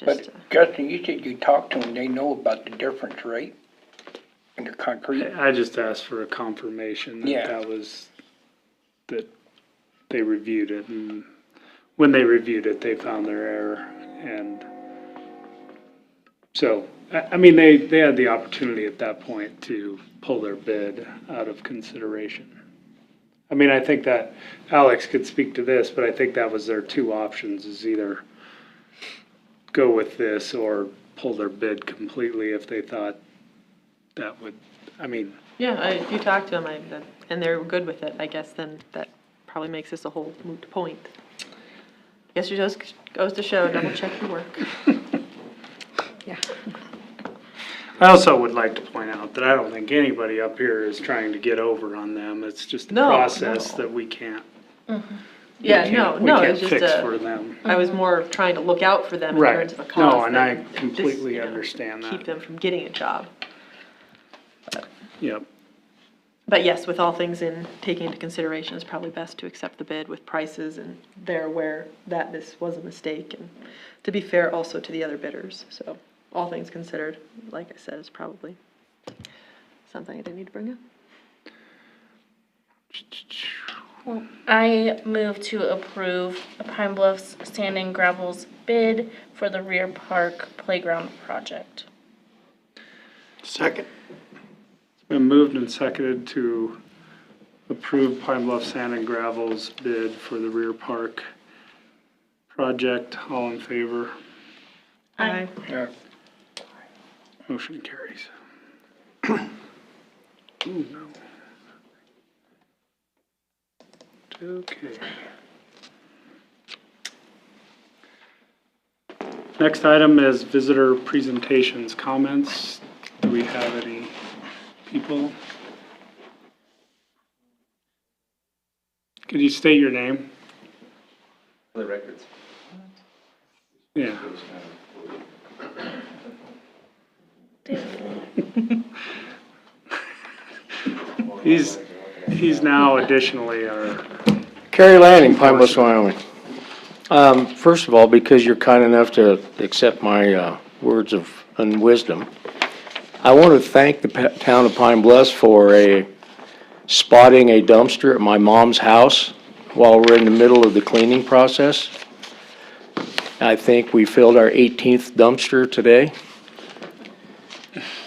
But Justin, you said you talked to them, they know about the difference, right? In the concrete? I just asked for a confirmation Yeah. that they reviewed it, and when they reviewed it, they found their error, and so, they had the opportunity at that point to pull their bid out of consideration. I think that Alex could speak to this, but I think that was their two options, is either go with this or pull their bid completely if they thought that would, Yeah, if you talk to them and they're good with it, I guess then that probably makes this a whole moot point. I guess it just goes to show, double check your work. yeah. I also would like to point out that I don't think anybody up here is trying to get over on them. It's just a No, process no. that we can't. Yeah, we no, can't- no, We it's can't just fix a, for them. I was more trying to look out for them in Right. terms of a cause. No, and than I this, completely you know, understand that. Keep them from getting a job. Yep. But yes, with all things in, taking into consideration, it's probably best to accept the bid with prices, and they're aware that this was a mistake, and to be fair also to the other bidders, so all things considered, like I said, it's probably something I didn't need to bring up. Well, I move to approve Pine Bluffs Sand and Gravel's bid for the rear park playground project. Second. It's been moved and seconded to approve Pine Bluff Sand and Gravel's bid for the rear park project. All in favor? Aye. Motion carries. Ooh, no. Okay. Next item is visitor presentations, comments. Do we have any people? Could you state your name? For the records. Yeah. He's now additionally our, Kerry Lanning, Pine Bluffs, Wyoming. First of all, because you're kind enough to accept my words of unwisdom, I want to thank the town of Pine Bluffs for spotting a dumpster at my mom's house while we're in the middle of the cleaning process. I think we filled our 18th dumpster today.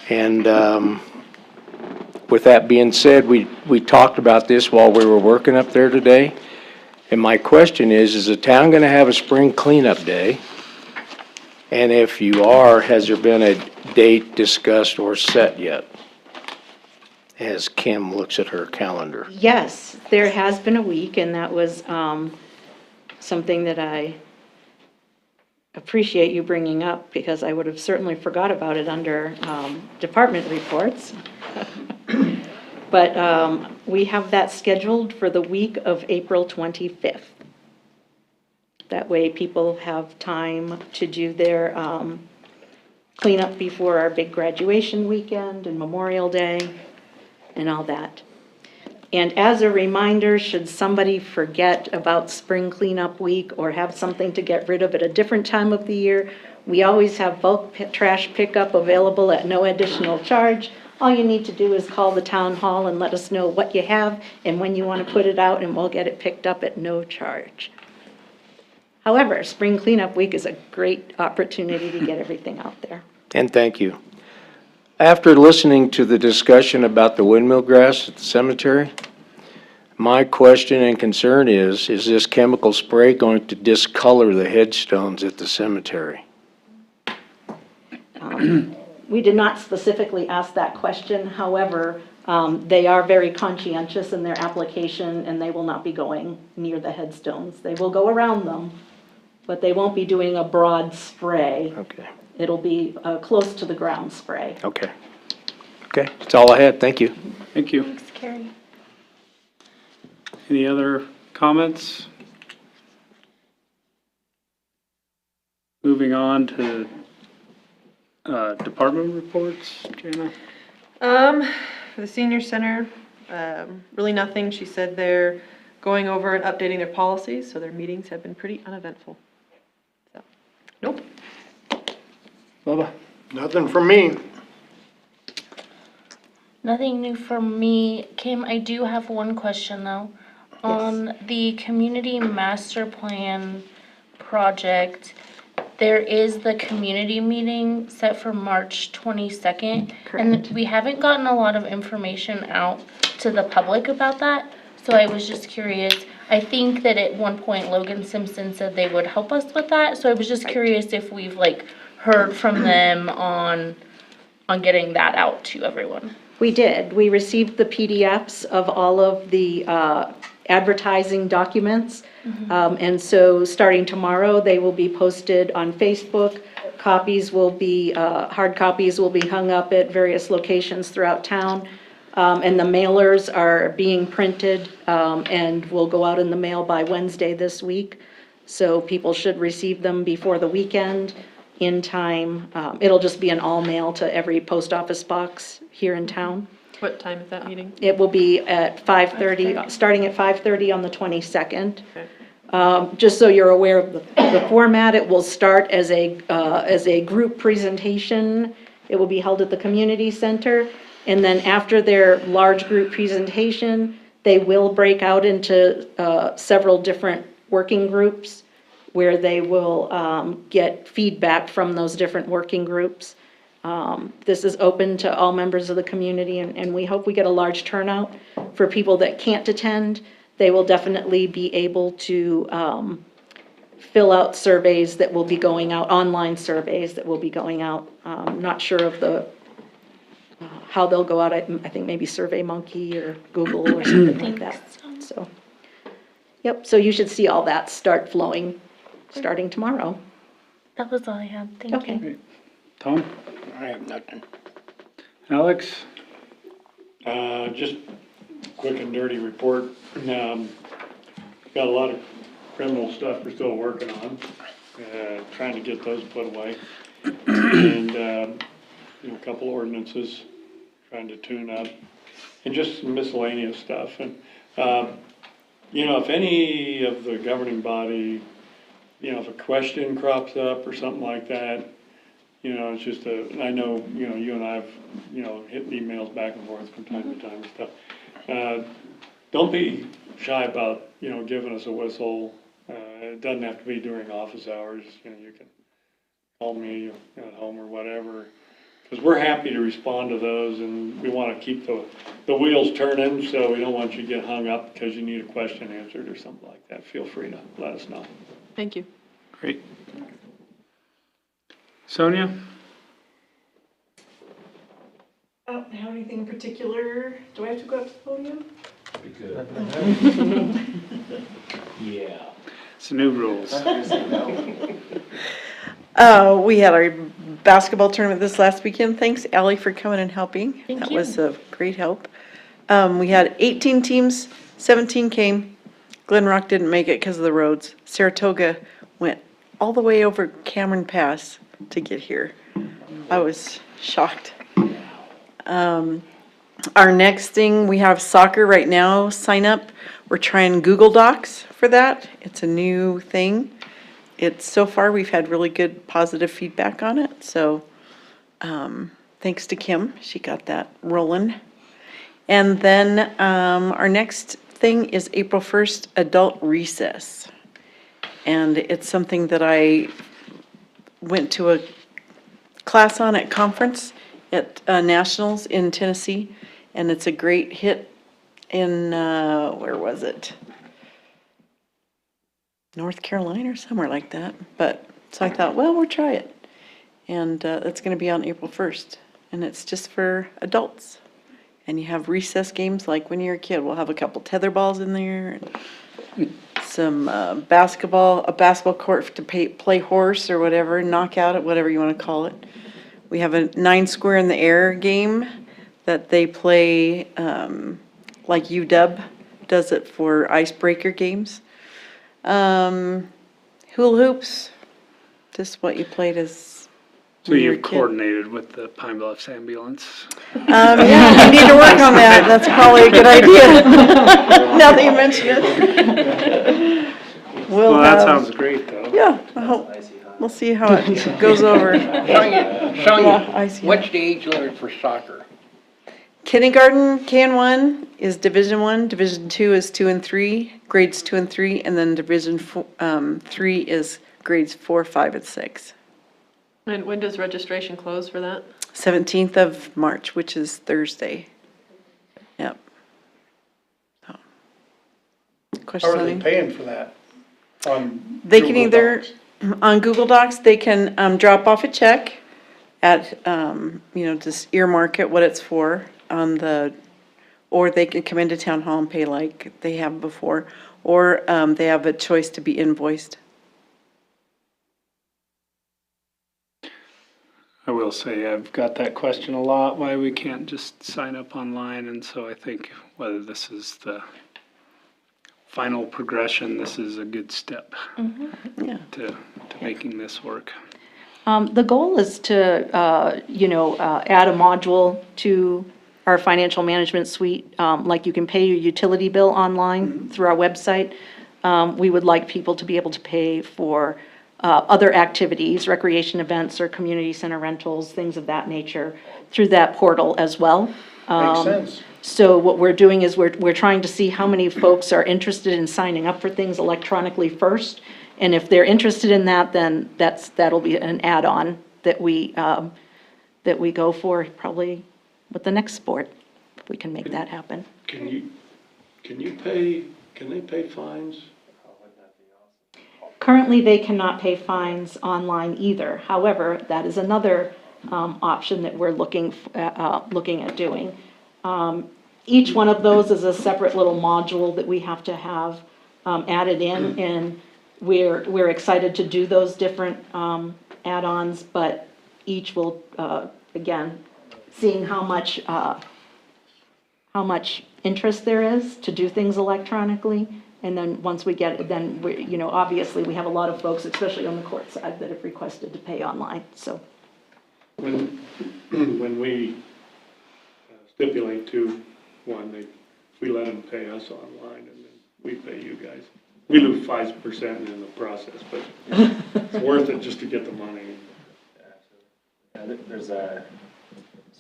And with that being said, we talked about this while we were working up there today. And my question is the town gonna have a spring cleanup day? And if you are, has there been a date discussed or set yet? As Kim looks at her calendar. Yes, there has been a week, and that was something that I appreciate you bringing up, because I would have certainly forgot about it under department reports. But we have that scheduled for the week of April 25th. That way people have time to do their cleanup before our big graduation weekend and Memorial Day and all that. And as a reminder, should somebody forget about spring cleanup week or have something to get rid of at a different time of the year, we always have bulk trash pickup available at no additional charge. All you need to do is call the town hall and let us know what you have and when you want to put it out, and we'll get it picked up at no charge. However, spring cleanup week is a great opportunity to get everything out there. And thank you. After listening to the discussion about the windmill grass at the cemetery, my question and concern is this chemical spray going to discolor the headstones at the cemetery? We did not specifically ask that question. However, they are very conscientious in their application, and they will not be going near the headstones. They will go around them, but they won't be doing a broad spray. Okay, It'll be close to the ground spray. okay. Okay, that's all I had. Thank you. thank you. Thanks, Carrie. Any other comments? Moving on to department reports, Jana? For the senior center, really nothing. She said they're going over and updating their policies, so their meetings have been pretty uneventful. So, nope. Bubba? Nothing from me. Nothing new from me. Kim, I do have one question though. On the community master plan project, there is the community meeting set for March 22nd. And Correct. we haven't gotten a lot of information out to the public about that. So I was just curious. I think that at one point Logan Simpson said they would help us with that. So I was just curious if we've heard from them on getting that out to everyone. We did. We received the PDFs of all of the advertising documents. And so starting tomorrow, they will be posted on Facebook. Copies will be, hard copies will be hung up at various locations throughout town. And the mailers are being printed, and will go out in the mail by Wednesday this week. So people should receive them before the weekend in time. It'll just be an all mail to every post office box here in town. What time is that meeting? It will be at 5:30, starting at 5:30 on the 22nd. Okay. Just so you're aware of the format, it will start as a group presentation. It will be held at the community center. And then after their large group presentation, they will break out into several different working groups where they will get feedback from those different working groups. This is open to all members of the community, and we hope we get a large turnout. For people that can't attend, they will definitely be able to fill out surveys that will be going out, online surveys that will be going out. Not sure of how they'll go out. I think maybe SurveyMonkey or Google or something like that. So, yep, so you should see all that start flowing starting tomorrow. That was all I had. Thank you. Okay. Tom? I have nothing. Alex? Just quick and dirty report. Got a lot of criminal stuff we're still working on, trying to get those put away. And, a couple ordinances, trying to tune up, and just some miscellaneous stuff. And, if any of the governing body, if a question crops up or something like that, it's just I know, you and I have, hit emails back and forth from time to time and stuff. Don't be shy about, giving us a whistle. It doesn't have to be during office hours. You can call me at home or whatever. Because we're happy to respond to those, and we want to keep the wheels turning, so we don't want you to get hung up because you need a question answered or something like that. Feel free to let us know. Thank you. Great. Sonia? I don't have anything in particular. Do I have to go up to the podium? Yeah. It's the new rules. We had our basketball tournament this last weekend. Thanks, Allie, for coming and helping. That was a great help. We had 18 teams, 17 came. Glen Rock didn't make it because of the roads. Saratoga went all the way over Cameron Pass to get here. I was shocked. Our next thing, we have soccer right now, sign up. We're trying Google Docs for that. It's a new thing. So far, we've had really good positive feedback on it, so thanks to Kim, she got that rolling. And then our next thing is April 1st, adult recess. And it's something that I went to a class on at conference at Nationals in Tennessee, and it's a great hit in, where was it? North Carolina or somewhere like that. But, so I thought, well, we'll try it. And it's going to be on April 1st. And it's just for adults. And you have recess games like when you're a kid. We'll have a couple tether balls in there. And some a basketball court to play horse or whatever, knockout it, whatever you want to call it. We have a 9 square in the air game that they play like UW does it for icebreaker games. Hula hoops, just what you played as So when you were a you've kid. coordinated with the Pine Bluffs ambulance? Yeah, we need to work on that. That's probably a good idea. Now that you mention it. Well, that have- sounds great, though. Yeah, I hope, we'll see how it goes over. Sonia, Yeah, I see. what's the age limit for soccer? Kindergarten, K1 is Division 1, Division 2 is 2 and 3, grades 2 and 3, and then Division 3 is grades 4, 5, and 6. And when does registration close for that? 17th of March, which is Thursday. Yep. So. How Questions are on they any? paying for that? On They can Google either, Docs? on Google Docs, they can drop off a check at, just earmark it what it's for on the or they can come into town hall and pay like they have before, or they have a choice to be invoiced. I will say, I've got that question a lot, why we can't just sign up online, and so I think whether this is the final progression, this is a good step Yeah. to making this work. The goal is to, add a module to our financial management suite, like you can pay your utility bill online through our website. We would like people to be able to pay for other activities, recreation events or community center rentals, things of that nature, through that portal as well. Makes sense. So what we're doing is we're trying to see how many folks are interested in signing up for things electronically first. And if they're interested in that, then that'll be an add-on that we go for probably with the next sport, if we can make that happen. Can they pay fines? Currently, they cannot pay fines online either. However, that is another option that we're looking at doing. Each one of those is a separate little module that we have to have added in, and we're excited to do those different add-ons, but each will, again, seeing how much interest there is to do things electronically. And then once we get it, then we, obviously we have a lot of folks, especially on the court side, that have requested to pay online, so. When we stipulate to one, we let them pay us online and then we pay you guys. We lose 5% in the process, but it's worth it just to get the money. There's so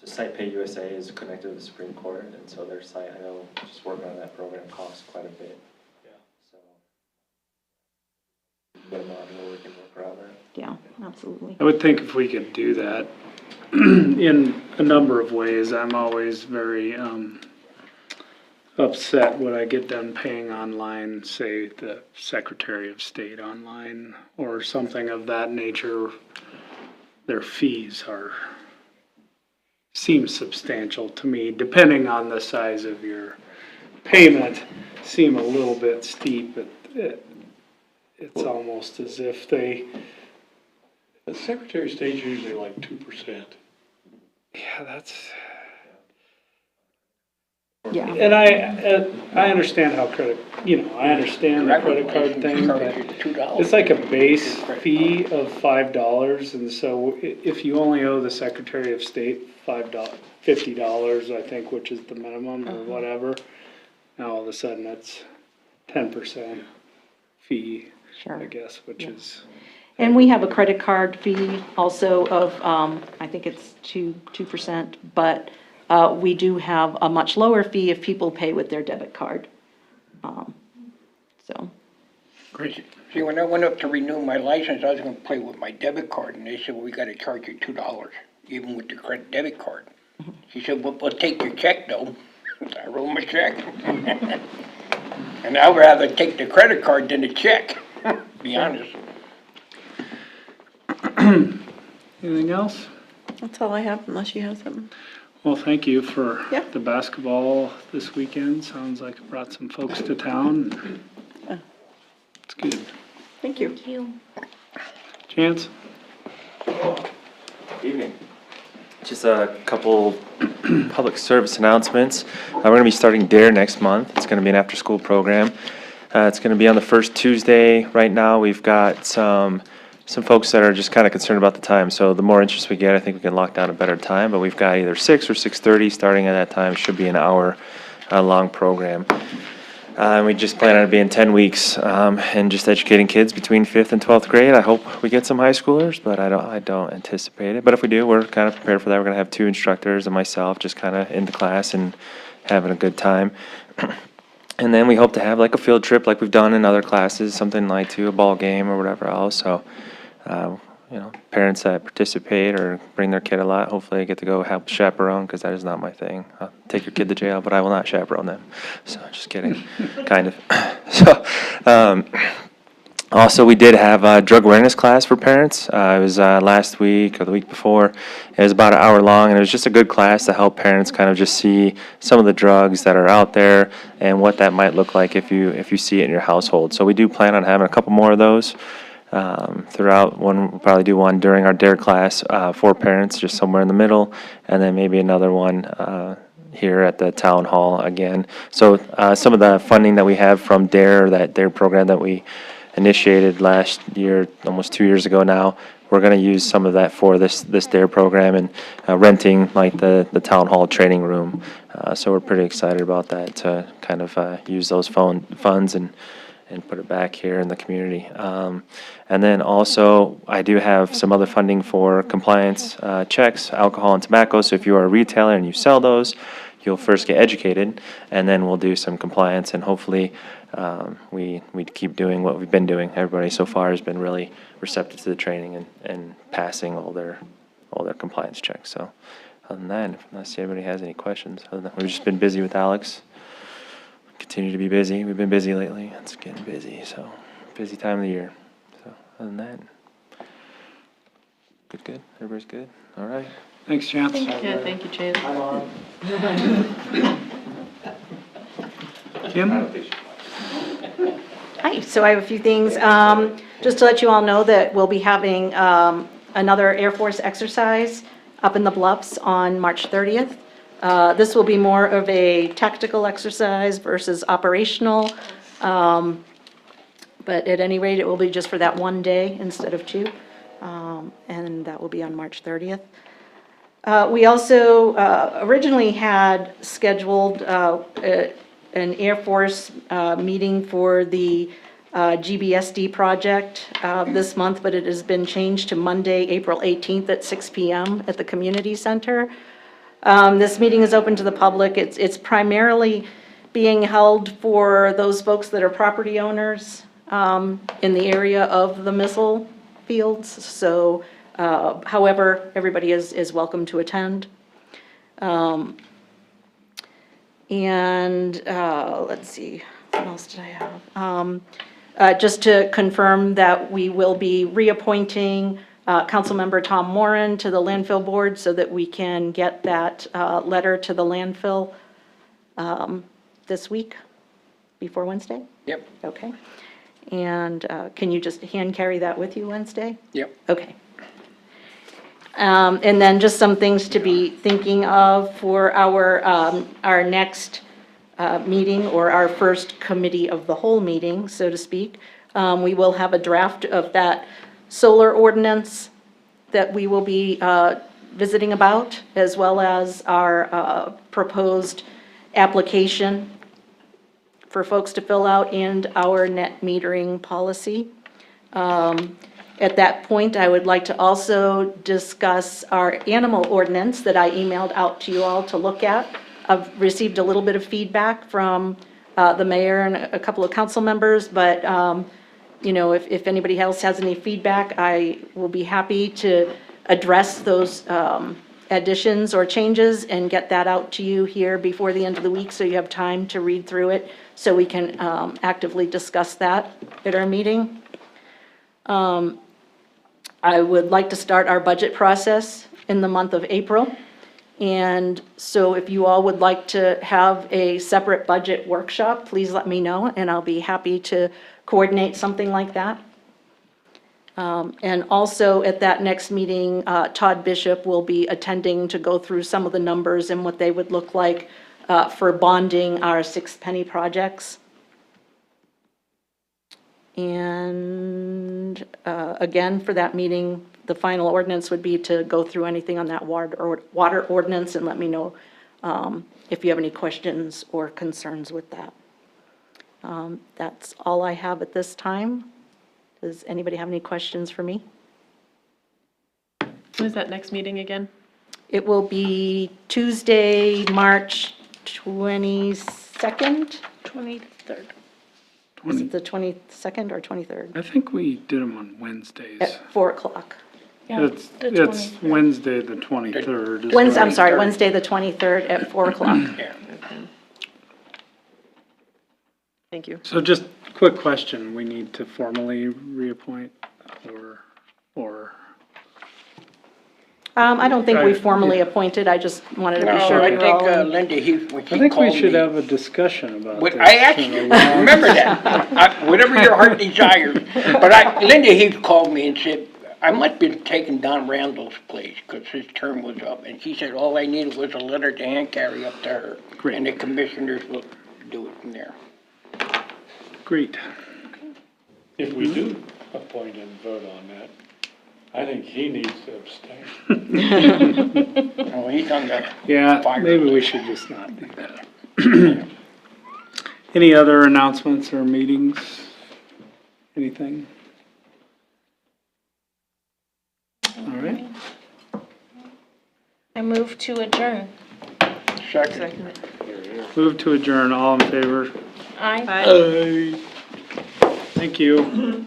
SitePay USA is connected to the Supreme Court, and so their site, I know, just working on that program costs quite a bit. Yeah. So, get a module, we can work around that. Yeah, absolutely. I would think if we could do that in a number of ways. I'm always very upset when I get done paying online, say the Secretary of State online or something of that nature. Their fees seem substantial to me, depending on the size of your payment, seem a little bit steep, but it's almost as if The Secretary of State's usually like 2%. yeah, that's. Yeah. And I understand how I understand the credit card thing, but it's like a base fee of $5, and so if you only owe the Secretary of State $50, I think, which is the minimum or whatever, now all of a sudden it's 10% fee, Sure. I guess, which is. And we have a credit card fee also of, I think it's 2%, but we do have a much lower fee if people pay with their debit card. So. Great. See, when I went up to renew my license, I was gonna pay with my debit card, and they said, well, we gotta charge you $2, even with the credit debit card. She said, well, we'll take your check though. I wrote my check. And I'd rather take the credit card than the check, to be honest. Anything else? That's all I have, unless you have something. Well, thank you for Yeah. the basketball this weekend. Sounds like it brought some folks to town. It's good. Thank you. Thank you. Chance? Evening. Just a couple public service announcements. We're going to be starting DARE next month. It's going to be an after-school program. It's going to be on the first Tuesday. Right now, we've got some folks that are just kind of concerned about the time. So the more interest we get, I think we can lock down a better time. But we've got either 6 or 6:30 starting at that time. It should be an hour long program. And we just plan on it being 10 weeks and just educating kids between 5th and 12th grade. I hope we get some high schoolers, but I don't anticipate it. But if we do, we're kind of prepared for that. We're going to have 2 instructors and myself just kind of in the class and having a good time. And then we hope to have like a field trip like we've done in other classes, something like to a ball game or whatever else. So, parents that participate or bring their kid a lot, hopefully they get to go help chaperone, because that is not my thing. I'll take your kid to jail, but I will not chaperone them. So, just kidding, kind of. So, Also, we did have a drug awareness class for parents. It was last week or the week before. It was about an hour long, and it was just a good class to help parents kind of just see some of the drugs that are out there and what that might look like if you see it in your household. So we do plan on having a couple more of those throughout. We'll probably do one during our DARE class for parents, just somewhere in the middle, and then maybe another one here at the town hall again. So some of the funding that we have from DARE, that DARE program that we initiated last year, almost 2 years ago now, we're going to use some of that for this DARE program and renting like the town hall training room. So we're pretty excited about that, to kind of use those funds and put it back here in the community. And then also, I do have some other funding for compliance checks, alcohol and tobacco. So if you are a retailer and you sell those, you'll first get educated, and then we'll do some compliance, and hopefully we keep doing what we've been doing. Everybody so far has been really receptive to the training and passing all their compliance checks. So other than that, unless anybody has any questions, other than we've just been busy with Alex. Continue to be busy. We've been busy lately. It's getting busy, so busy time of the year. So other than that, good. Everybody's good. All right. Thanks, Chance. Yeah, thank you, Chance. Kim? Hi, so I have a few things. Just to let you all know that we'll be having another Air Force exercise up in the Bluffs on March 30th. This will be more of a tactical exercise versus operational. But at any rate, it will be just for that one day instead of two. And that will be on March 30th. We also originally had scheduled an Air Force meeting for the GBSD project this month, but it has been changed to Monday, April 18th at 6 p.m. at the community center. This meeting is open to the public. It's primarily being held for those folks that are property owners in the area of the missile fields. So, however, everybody is welcome to attend. Let's see, what else did I have? Just to confirm that we will be reappointing Councilmember Tom Moran to the landfill board so that we can get that letter to the landfill this week, before Wednesday? Yep, Okay. And can you just hand carry that with you Wednesday? yep. Okay. And then just some things to be thinking of for our next meeting, or our first committee of the whole meeting, so to speak. We will have a draft of that solar ordinance that we will be visiting about, as well as our proposed application for folks to fill out, and our net metering policy. At that point, I would like to also discuss our animal ordinance that I emailed out to you all to look at. I've received a little bit of feedback from the mayor and a couple of council members, but you know, if anybody else has any feedback, I will be happy to address those additions or changes and get that out to you here before the end of the week, so you have time to read through it, so we can actively discuss that at our meeting. I would like to start our budget process in the month of April. And so if you all would like to have a separate budget workshop, please let me know, and I'll be happy to coordinate something like that. And also at that next meeting, Todd Bishop will be attending to go through some of the numbers and what they would look like for bonding our 6 penny projects. And again, for that meeting, the final ordinance would be to go through anything on that water ordinance, and let me know if you have any questions or concerns with that. That's all I have at this time. Does anybody have any questions for me? When is that next meeting again? It will be Tuesday, March 22nd? 23rd. Is it the 22nd or 23rd? I think we did them on Wednesdays. At 4 o'clock. Yeah, It's the it's 23rd. Wednesday, the 23rd. Wednesday, I'm sorry, Wednesday, the 23rd at 4 o'clock. Yeah. Thank you. So just quick question, we need to formally reappoint or? I don't think we formally appointed, I just wanted to be No, sure I we were think all in. Linda Heath, when I she think we called should me. have a discussion about What this. I actually, remember that, whatever your heart desires. But Linda Heath called me and said, I must be taking Don Randall's place, because his term was up. And she said, all I needed was a letter to hand carry up to her. Great. And the commissioners will do it from there. Great. If we do appoint and vote on that, I think he needs to abstain. Oh, he's on the Yeah, fire maybe we list. should just not do that. Any other announcements or meetings? Anything? All right. I move to adjourn. Second. Move to adjourn, all in favor? Aye. Aye. Thank you.